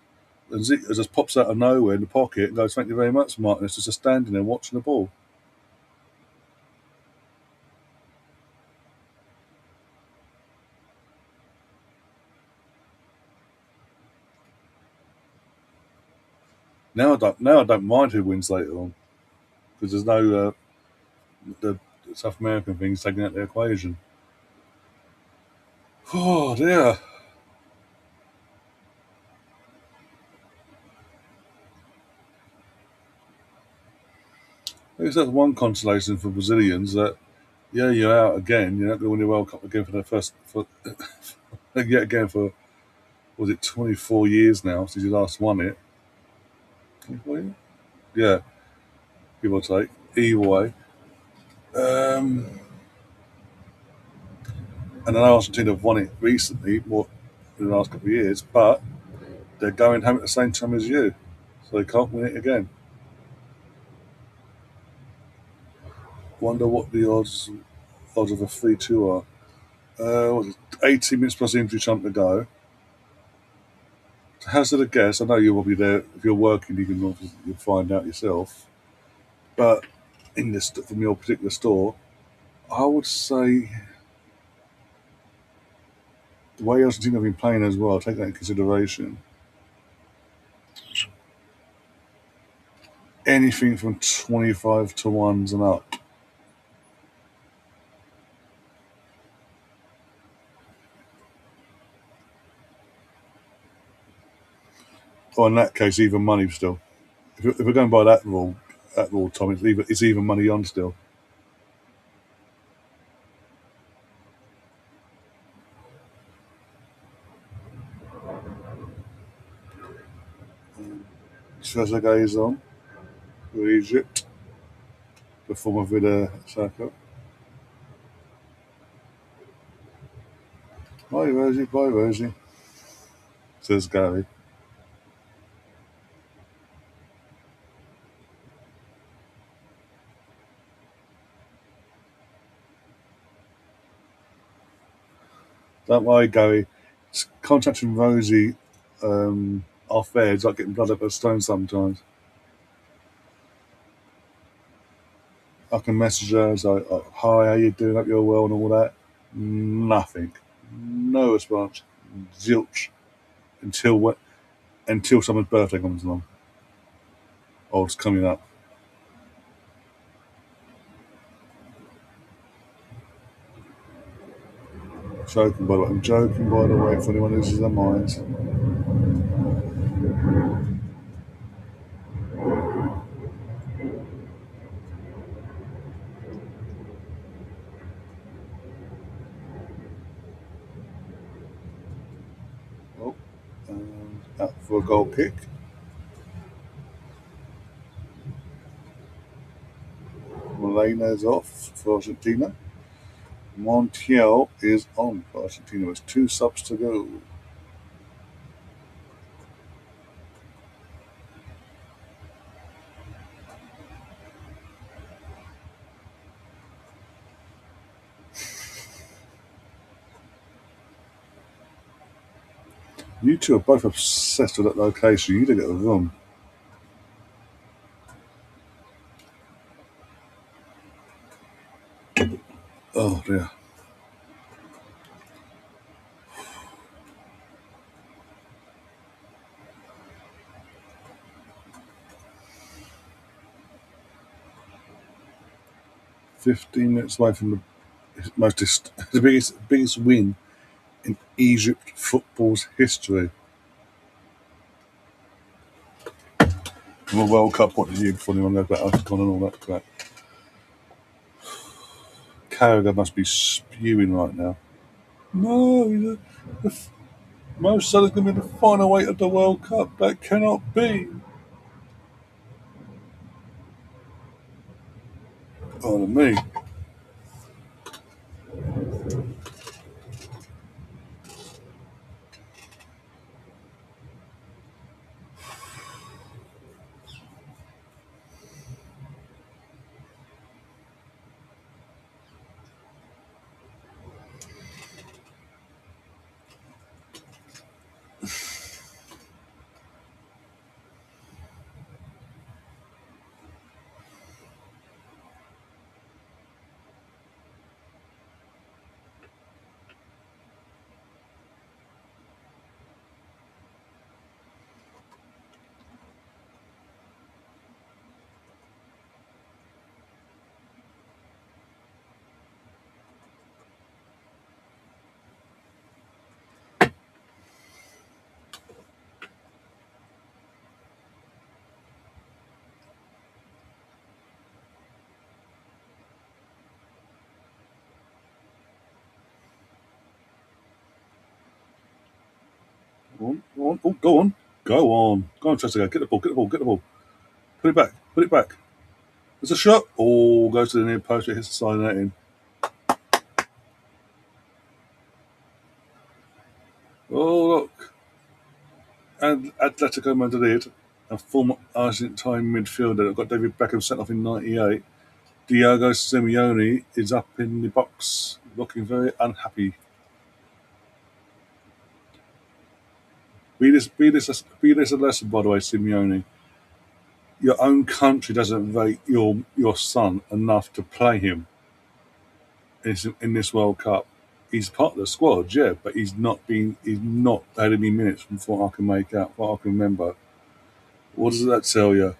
and Zico just pops out of nowhere in the pocket and goes, "Thank you very much, Martin." It's just standing there watching the ball. Now I don't mind who wins later on because there's no the South American things taking out the equation. Oh dear. I guess that's one consolation for Brazilians that yeah, you're out again. You're not going to win the World Cup again for the first for yet again for was it 24 years now since you last won it? 24 years? Yeah, give or take. Either way. Um, and I know Argentina have won it recently, more in the last couple of years, but they're going home at the same time as you, so they can't win it again. Wonder what the odds of a 3-2 are. Was it 80 minutes plus injury time to go? To hazard a guess, I know you're probably there. If you're working, you'll find out yourself. But in this from your particular store, I would say the way Argentina have been playing as well, take that into consideration. Anything from 25 to ones and up. Or in that case, even money still. If we're going by that rule, Tom, it's even money on still. Trezeguet is on for Egypt, the former Villa Saka. bye, Rosie, says Gary. Don't worry, Gary. Contacting Rosie off air is like getting blood up a stone sometimes. I can message her, it's like, oh, hi, how you doing? Hope you're well and all that. Nothing. No response. Zilch. Until what? Until someone's birthday comes along. Or it's coming up. Joking, by the way. I'm joking, by the way, for anyone who loses their minds. Oh, and out for a goal kick. Molena's off for Argentina. Montiel is on for Argentina. There's 2 subs to go. You two are both obsessed with that location. You don't get the room. Oh dear. 15 minutes away from the biggest win in Egypt football's history. From a World Cup point of view, before anyone knows about Icon and all that crap. Carragher must be spewing right now. No, Mo Salah's going to be the final weight of the World Cup. That cannot be. Oh, me. Go on, go on. Oh, go on. Go on. Go on, Trezeguet. Get the ball, get the ball, get the ball. Put it back, put it back. There's a shot. Oh, goes to the near post. It hits the side of that in. Oh, look. And Atletico Madrid, a former Argentine midfielder that got David Beckham sent off in '98. Diego Simeone is up in the box, looking very unhappy. Be this a lesson, by the way, Simeone. Your own country doesn't rate your son enough to play him in this World Cup. He's part of the squad, yeah, but he's not had any minutes from what I can make out, what I can remember. What does that tell you?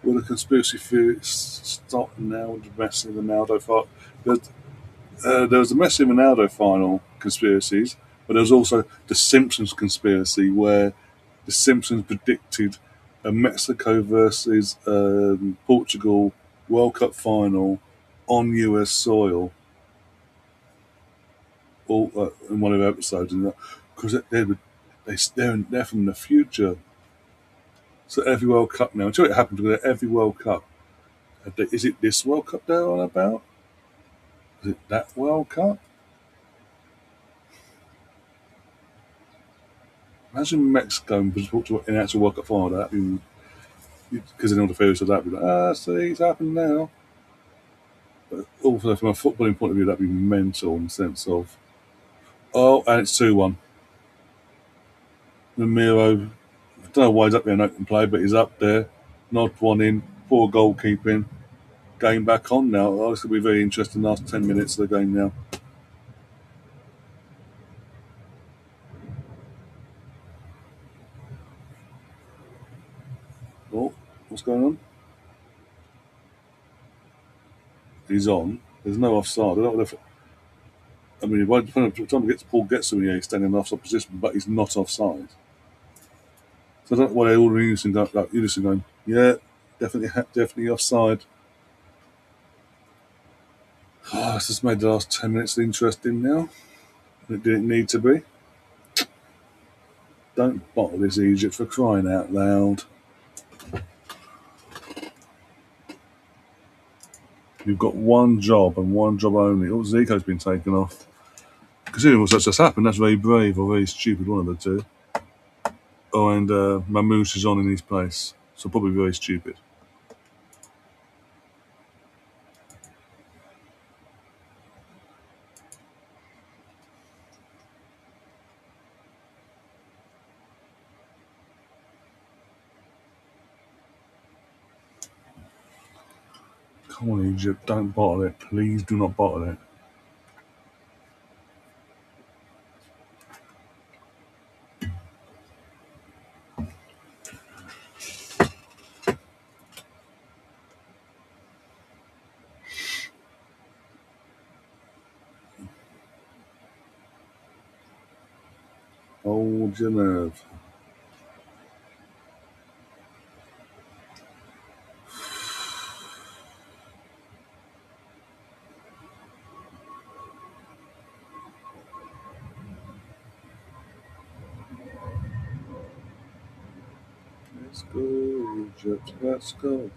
Will the conspiracy theories stop now with the Messi and Ronaldo fight? There was the Messi and Ronaldo final conspiracies, but there was also the Simpsons conspiracy where the Simpsons predicted a Mexico versus Portugal World Cup final on US soil. all in one of the episodes, and because they're from the future. So every World Cup now, until it happened to every World Cup. Is it this World Cup they're on about? Is it that World Cup? Imagine Mexico and Brazil in actual World Cup final. That'd be because in all the theories of that, be like, see, it's happened now. But also from a footballing point of view, that'd be mental in the sense of, oh, and it's 2-1. Ramiro, I don't know why he's up there in open play, but he's up there. Nod one in, poor goalkeeping. Game back on now. Oh, this will be very interesting last 10 minutes of the game now. Oh, what's going on? He's on. There's no offside. I don't know if, I mean, by the time Paul gets to him, yeah, he's standing in an offside position, but he's not offside. So I don't know why they all in unison going, yeah, definitely offside. Oh, this has made the last 10 minutes interesting now. It didn't need to be. Don't bottle this Egypt for crying out loud. You've got one job and one job only. Oh, Zico's been taken off. Considering what's just happened, that's very brave or very stupid, one of the two. Oh, and Mamouche is on in his place. So probably very stupid. Come on, Egypt, don't bottle it. Please do not bottle it. Hold your nerve. Let's go, Egypt, let's go.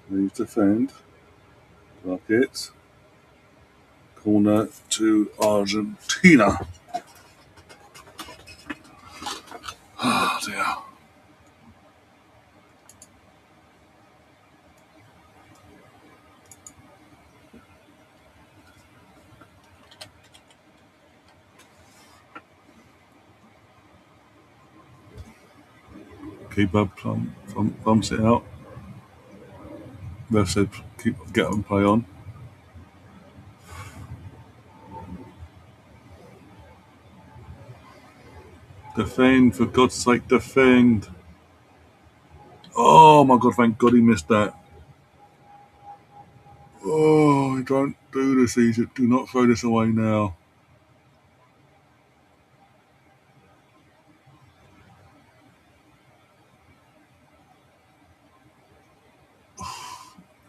Leave defend. Block it. Corner to Argentina. Oh dear. Keeper bumps it out. Ref said get up and play on. Defend, for God's sake, defend. Oh my God, thank God he missed that. Oh, don't do this, Egypt. Do not throw this away now.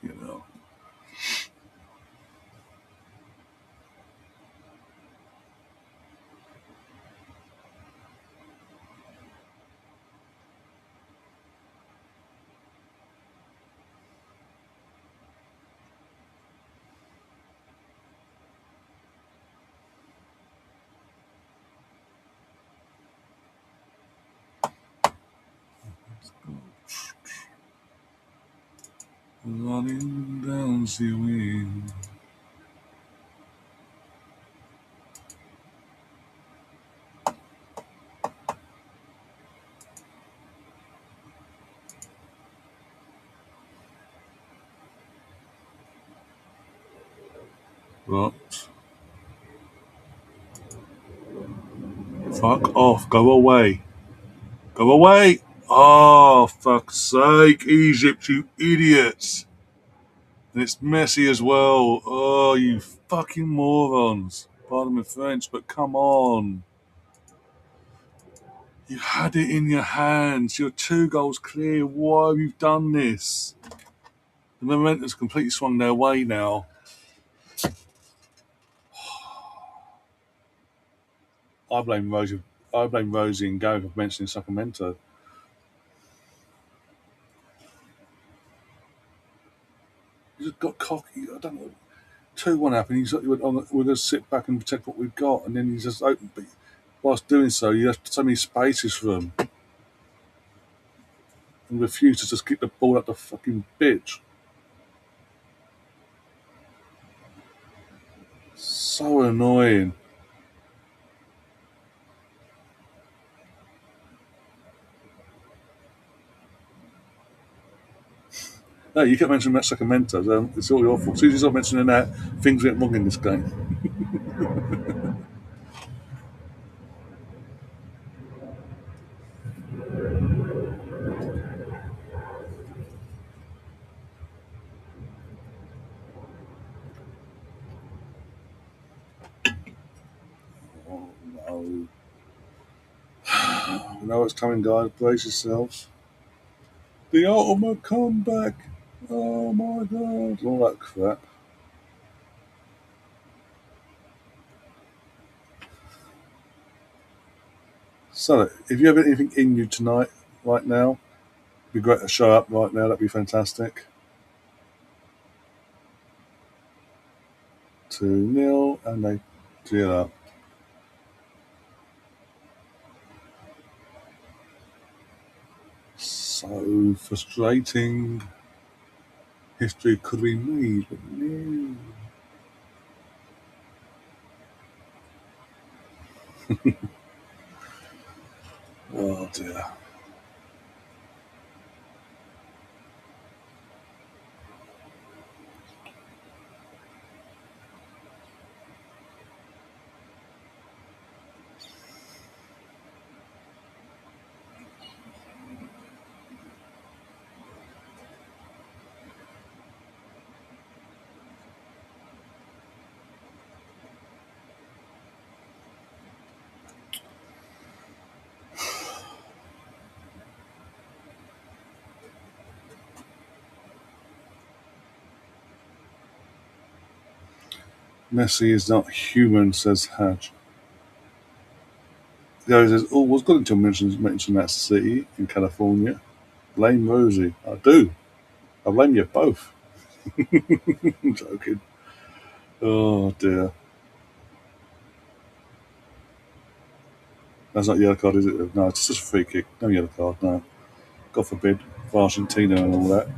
You know. Running down the wind. What? Fuck off. Go away. Go away. Oh, fuck's sake, Egypt, you idiots. And it's Messi as well. Oh, you fucking morons. Pardon my French, but come on. You had it in your hands. You're 2 goals clear. Why have you done this? The momentum's completely swung their way now. I blame Rosie. I blame Rosie and Gary for mentioning Sacramento. You just got cocky. I don't know. 2-1 happened. He went on. We're going to sit back and protect what we've got, and then he just opened. But whilst doing so, you have so many spaces for them, and refused to just kick the ball up the fucking pitch. So annoying. No, you kept mentioning that Sacramento. So it's all your fault. As soon as you start mentioning that, things went wrong in this game. Oh no. You know what's coming, guys. Brace yourselves. The ultimate comeback. Oh my god. All that crap. So, if you have anything in you tonight, right now, it'd be great to show up right now. That'd be fantastic. 2-0, and they clear up. So frustrating. History could be made, but no. Oh dear. Messi is not human, says Hadj. The guy says, oh, was good until mention that city in California. Blame Rosie. I do. I blame you both. I'm joking. Oh dear. That's not a yellow card, is it? No, it's just a free kick. No yellow card, no. God forbid, for Argentina and all that.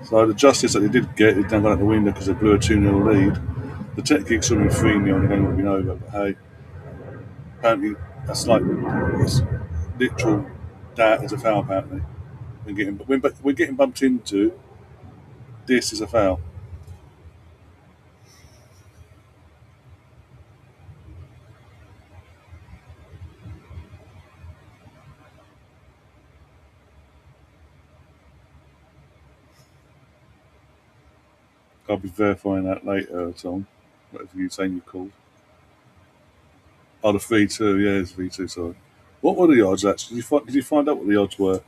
So the justice that they did get is now gone out the window because they blew a 2-0 lead. The tech kick should have been 3-0 and the game would have been over. But hey, apparently that's like it's literal that is a foul apparently. We're getting bumped into this is a foul. I'll be verifying that later, Tom. Whatever you're saying you called. Oh, the 3-2, yeah, it's 3-2, sorry. What were the odds actually? Did you find out what the odds were?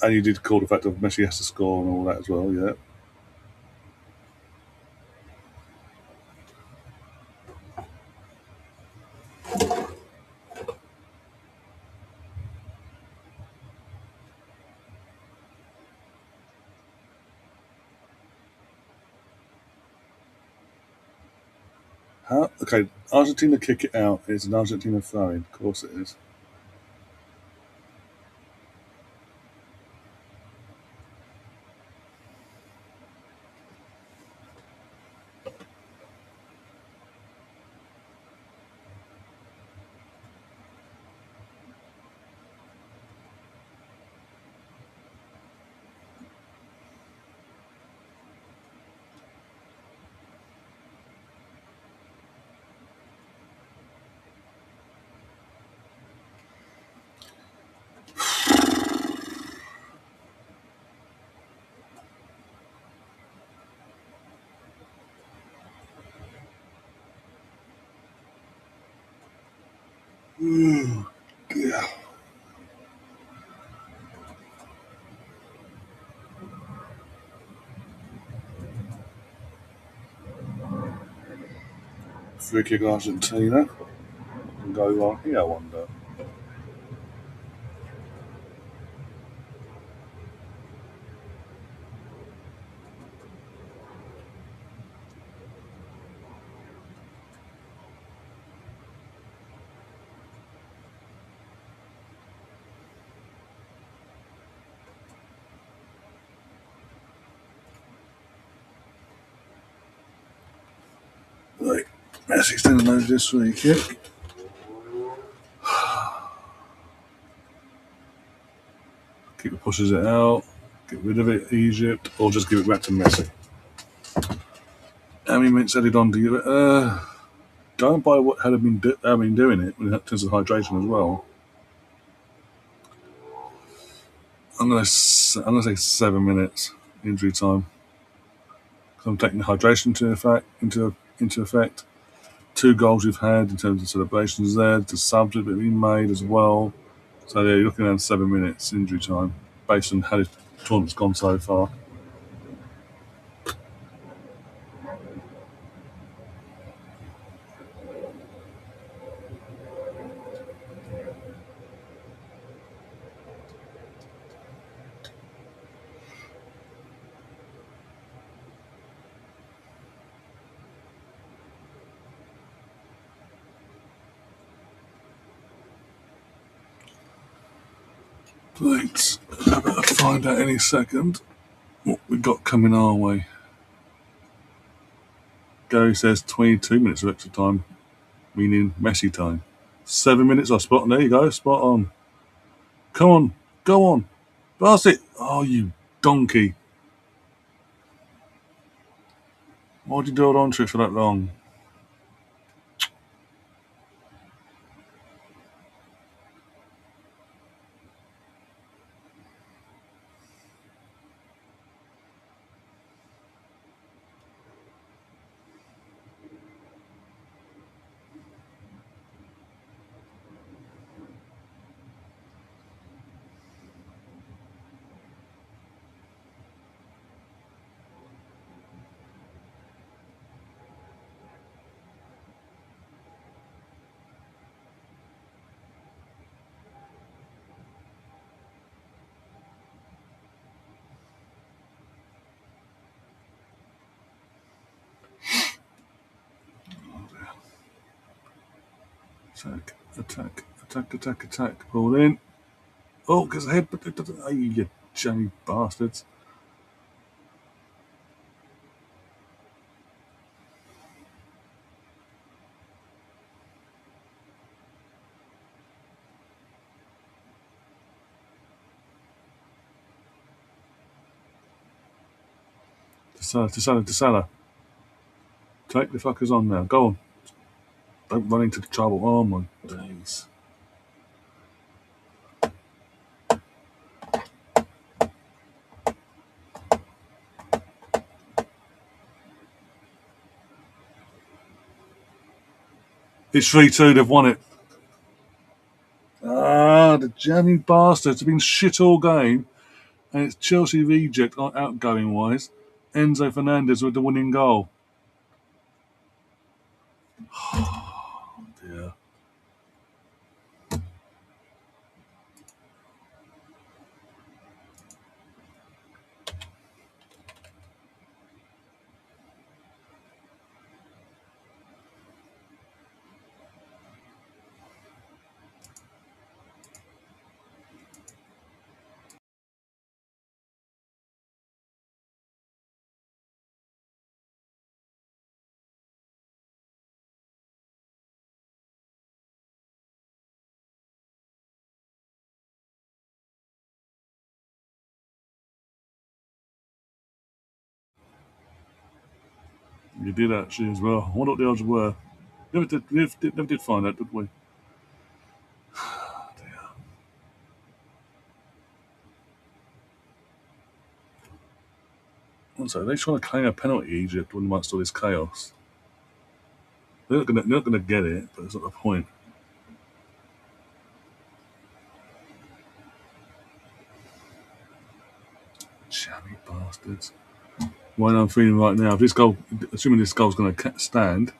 And you did call the fact of Messi has to score and all that as well, yeah. How? Okay, Argentina kick it out. It's an Argentina throw-in. Of course it is. Yeah. 3-kick Argentina. And go on here, I wonder. Right. Messi's doing those this week, yeah. Keeper pushes it out, get rid of it, Egypt, or just give it back to Messi. How many minutes added on to you? Going by what had been doing it in terms of hydration as well. I'm gonna say 7 minutes injury time. I'm taking the hydration into effect. 2 goals you've had in terms of celebrations there. The subs have been made as well. So yeah, you're looking at 7 minutes injury time based on how the tournament's gone so far. Right, I better find out any second what we got coming our way. Gary says 22 minutes of extra time, meaning Messi time. 7 minutes, I spot on. There you go, spot on. Come on, go on, pass it. Oh, you donkey. Why'd you hold on to it for that long? Attack, attack, attack, attack, attack. Pull in. Oh, gets ahead, but it doesn't. Oh, you jammy bastards. To Salah. Take the fuckers on now. Go on. Don't run into the trouble. Oh my days. It's 3-2, they've won it. Ah, the jammy bastards have been shit all game. And it's Chelsea reject outgoing wise. Enzo Fernandez with the winning goal. Yeah. You did actually as well. I wonder what the odds were. Never did find out, did we? Also, they're trying to claim a penalty, Egypt, amongst all this chaos. They're not gonna get it, but it's not the point. Jammy bastards. What I'm feeling right now, if this goal, assuming this goal's going to stand,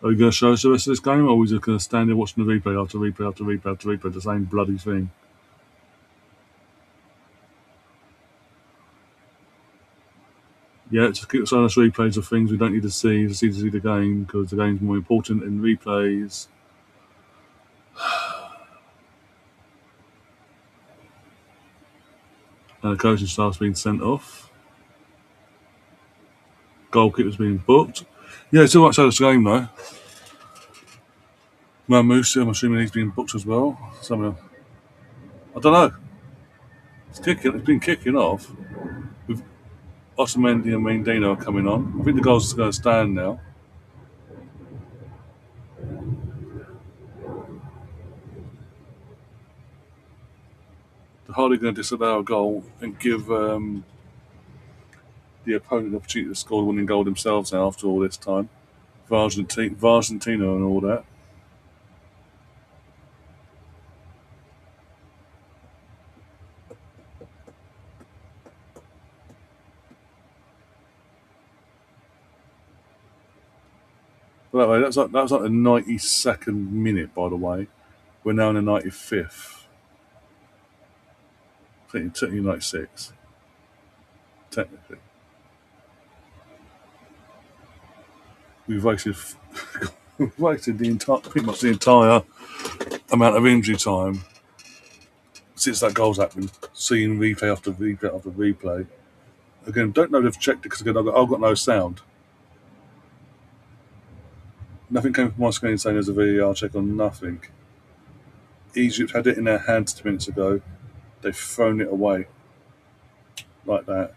are we going to show us the rest of this game, or are we just going to stand there watching the replay after replay after replay after replay, the same bloody thing? Yeah, just keep showing us replays of things we don't need to see the game, because the game's more important than replays. And the coaching staff's been sent off. Goalkeeper's been booked. Yeah, it's all right, so it's the game though. Moose, I'm assuming he's been booked as well. I don't know. It's been kicking off. With Otamendi and Mendino coming on. I think the goal's going to stand now. They're hardly going to disallow a goal and give the opponent the opportunity to score the winning goal themselves now after all this time. For Argentina and all that. By the way, that was like the 92nd minute, by the way. We're now in the 95th. I think it took you 96, technically. We've wasted, we've wasted pretty much the entire amount of injury time since that goal's happened. Seeing replay after replay after replay. Again, don't know if they've checked it because again, I've got no sound. Nothing came from my screen saying there's a VAR check on nothing. Egypt had it in their hands 2 minutes ago. They've thrown it away like that.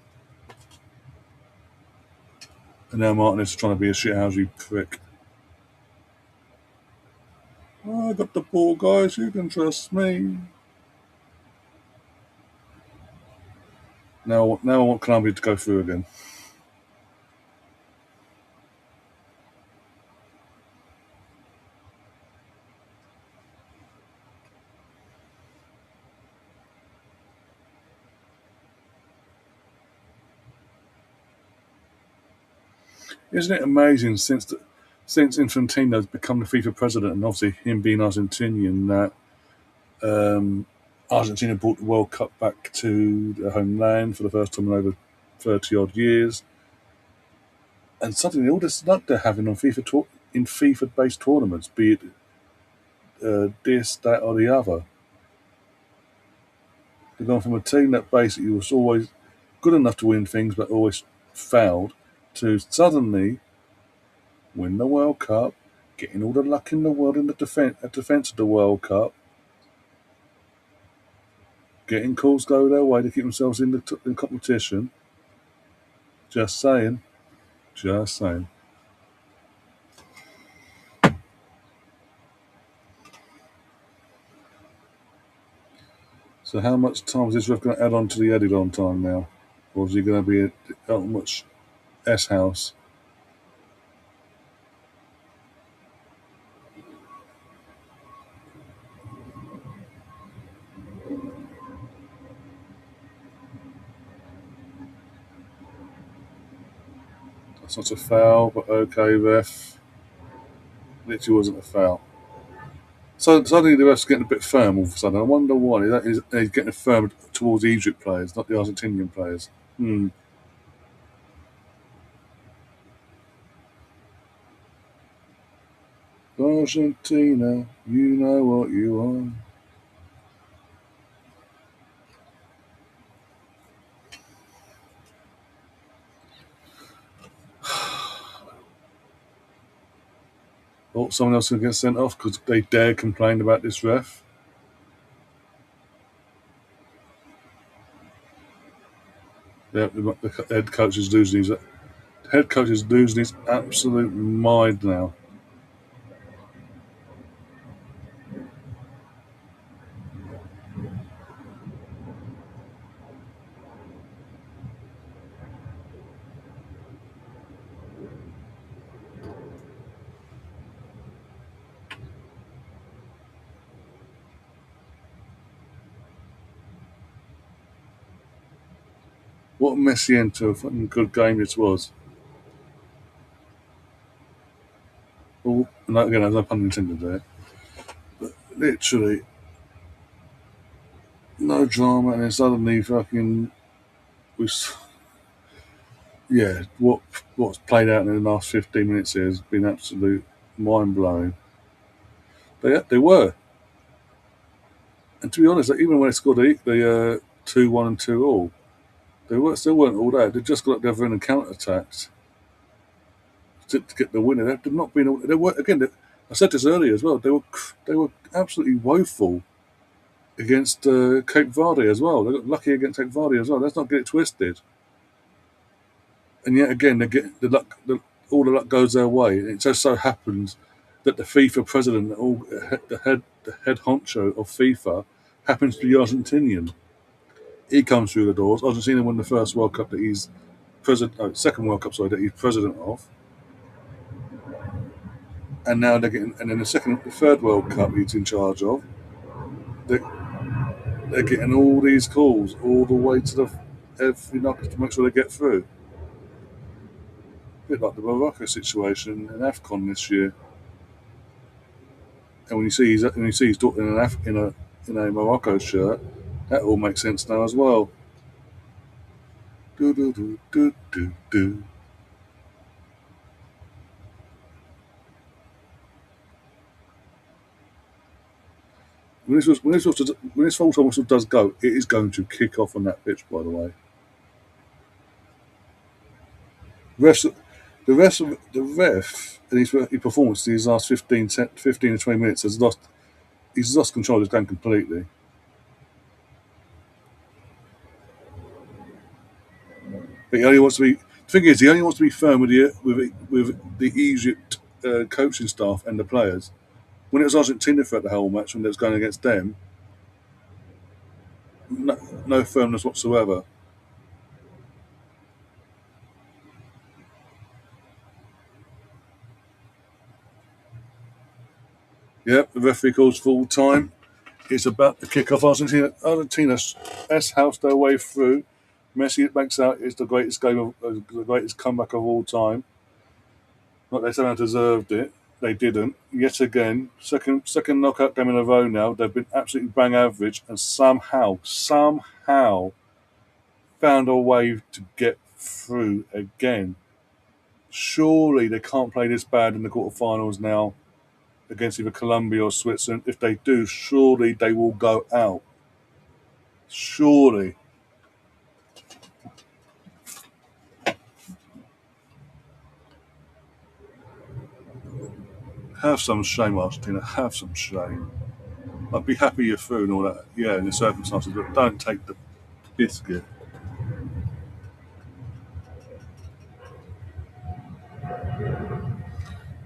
And now Martinez is trying to be a shithousey prick. Oh, I got the ball, guys. You can trust me. Now I want Colombia to go through again. Isn't it amazing since Infantino's become the FIFA president, and obviously him being Argentinian, that Argentina brought the World Cup back to their homeland for the first time in over 30 odd years, and suddenly all this luck they're having on in FIFA-based tournaments, be it this, that, or the other. They've gone from a team that basically was always good enough to win things but always failed, to suddenly win the World Cup, getting all the luck in the world in the defence of the World Cup, getting calls go their way to keep themselves in the competition. Just saying. Just saying. So how much time is this ref going to add on to the added on time now? Or is he going to be at much S-house? That's not a foul, but okay, ref. Literally wasn't a foul. So suddenly the ref's getting a bit firm all of a sudden. I wonder why. He's getting firm towards the Egypt players, not the Argentinian players. Argentina, you know what you are. Oh, someone else going to get sent off because they dare complain about this ref. Yeah, the head coach is losing his absolute mind now. What a messy end to a fucking good game this was. Well, no, again, there's no pun intended there. But literally, no drama, and then suddenly fucking was yeah. What's played out in the last 15 minutes here has been absolute mind blowing. They were, and to be honest, like, even when they scored the 2-1 and 2-all, they still weren't all that. They just got together in and counter attacked to get the winner. They've not been. They were again. I said this earlier as well. They were absolutely woeful against Cape Verde as well. They got lucky against Cape Verde as well. Let's not get it twisted. And yet again, they get the luck. All the luck goes their way. And it just so happens that the FIFA president, the head honcho of FIFA, happens to be Argentinian. He comes through the doors. Argentina won the first World Cup that he's president. Oh, second World Cup, sorry, that he's president of. And now they're getting, and then the third World Cup he's in charge of. They, they're getting all these calls all the way to the every knock to make sure they get through. A bit like the Morocco situation in AFCON this year. And when you see he's talking in a Morocco shirt, that all makes sense now as well. Do do do do do do. When this full time whistle does go, it is going to kick off on that pitch. By the way, rest, the ref and his performance in his last 15 to 20 minutes he's lost control of his game completely. But he only wants to be. The thing is, he only wants to be firm with the Egypt coaching staff and the players. When it was Argentina throughout the whole match, when it was going against them, no, no firmness whatsoever. Yep, the referee calls full time. It's about to kick off. Argentina has housed their way through. Messi makes out it's the greatest comeback of all time. Not they somehow deserved it. They didn't. Yet again, second knockout game in a row now. They've been absolutely bang average and somehow found a way to get through again. Surely they can't play this bad in the quarterfinals now against either Colombia or Switzerland. If they do, surely they will go out. Surely. Have some shame, Argentina. Have some shame. Like, be happy you're through and all that. Yeah, in the circumstances, but don't take the biscuit.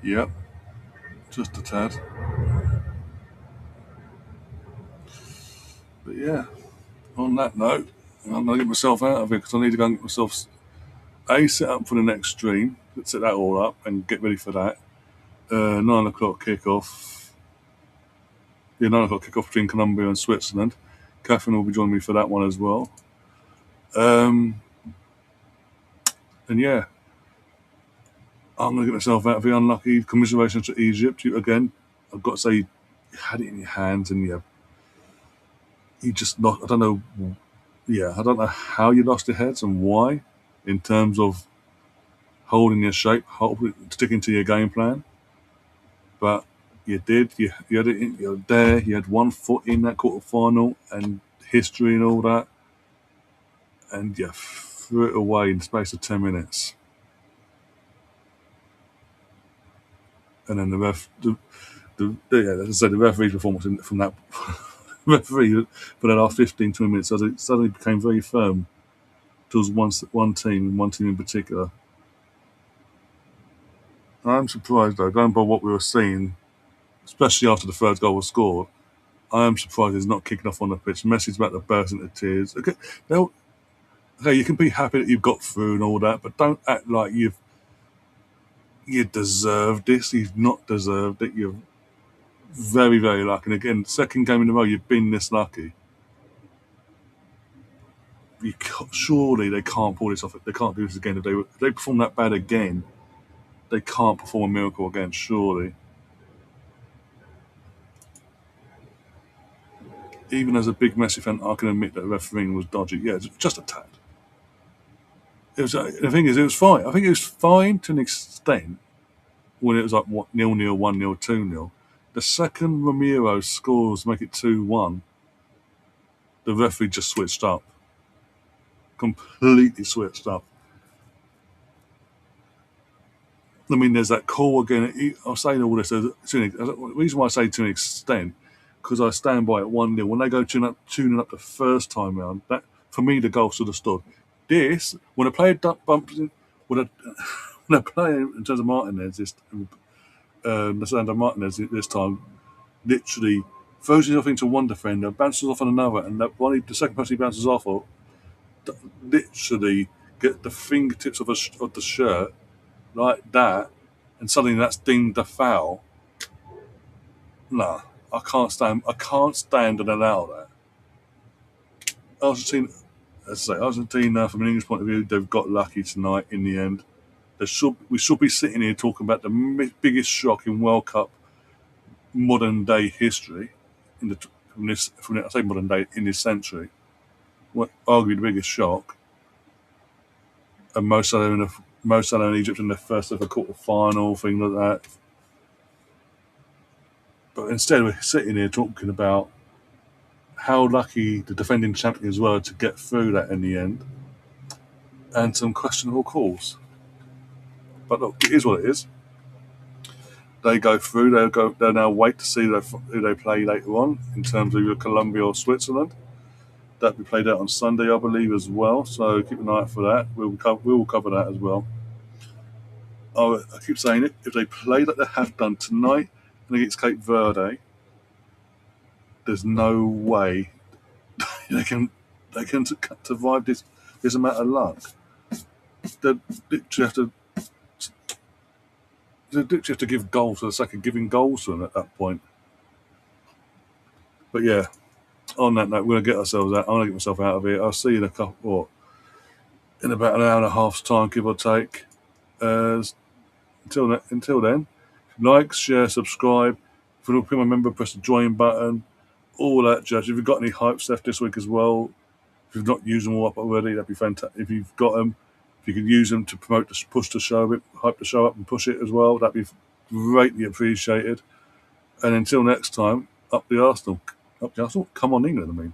Yep, just a tad. But yeah, on that note, I'm going to get myself out of it because I need to go and get myself set up for the next stream. Let's set that all up and get ready for that. 9 o'clock kickoff. Yeah, 9 o'clock kickoff between Colombia and Switzerland. Catherine will be joining me for that one as well. And yeah, I'm going to get myself out of here. Unlucky. Commiserations to Egypt. Again, I've got to say, you had it in your hands and you just not. I don't know. Yeah, I don't know how you lost your heads and why, in terms of holding your shape, sticking to your game plan. But you did. You had it. You were there. You had 1 foot in that quarter final and history and all that, and you threw it away in the space of 10 minutes. And then as I said, the referee's performance from that referee for the last 15, 20 minutes suddenly became very firm towards one team in particular. I'm surprised though, going by what we were seeing, especially after the third goal was scored. I am surprised he's not kicking off on the pitch. Messi's about to burst into tears. Okay, you can be happy that you've got through and all that, but don't act like you deserve this. You've not deserved it. You're very, very lucky. And again, second game in a row, you've been this lucky. Surely they can't pull this off. They can't do this again. If they perform that bad again, they can't perform a miracle again. Surely, even as a big Messi fan, I can admit that the refereeing was dodgy. Yeah, just a tad. It was. The thing is, it was fine. I think it was fine to an extent when it was like what 0-0, 1-0, 2-0. The second Ramiro scores, make it 2-1. The referee just switched up, completely switched up. I mean, there's that call again. I'm saying all this. The reason why I say to an extent, because I stand by it 1-0. When they go tuning up the first time round, that for me the goal should have stood. This when a player bumps, when a when a player in terms of Martinez, Lisandro Martinez this time, literally throws himself into one defender, bounces off on another, and the second person he bounces off of, literally get the fingertips of the shirt like that, and suddenly that's deemed a foul. Nah, I can't stand. I can't stand and allow that. Argentina, as I say, Argentina, from an English point of view, they've got lucky tonight. In the end, we should be sitting here talking about the biggest shock in World Cup modern day history. I say modern day in this century, arguably the biggest shock. And Mo Salah and Egypt in their first ever quarter final, thing like that. But instead, we're sitting here talking about how lucky the defending champions were to get through that in the end, and some questionable calls. But look, it is what it is. They go through. They'll now wait to see who they play later on in terms of either Colombia or Switzerland. That'll be played out on Sunday, I believe, as well. So keep an eye out for that. We will cover that as well. I keep saying it. If they play like they have done tonight and against Cape Verde, there's no way they can survive this amount of luck. They literally have to give goals for the sake of giving goals to them at that point. But yeah, on that note, we're gonna get ourselves out. I'm gonna get myself out of here. I'll see you in about an hour and a half's time, give or take. Until then, like, share, subscribe. If you want to become a member, press the join button. All that jazz. If you've got any hypes left this week as well, if you've not used them all up already, that'd be fantastic. If you've got them, if you could use them to push the show a bit, hype the show up and push it as well, that'd be greatly appreciated. And until next time, up the Arsenal. Up the Arsenal? Come on, England, I mean.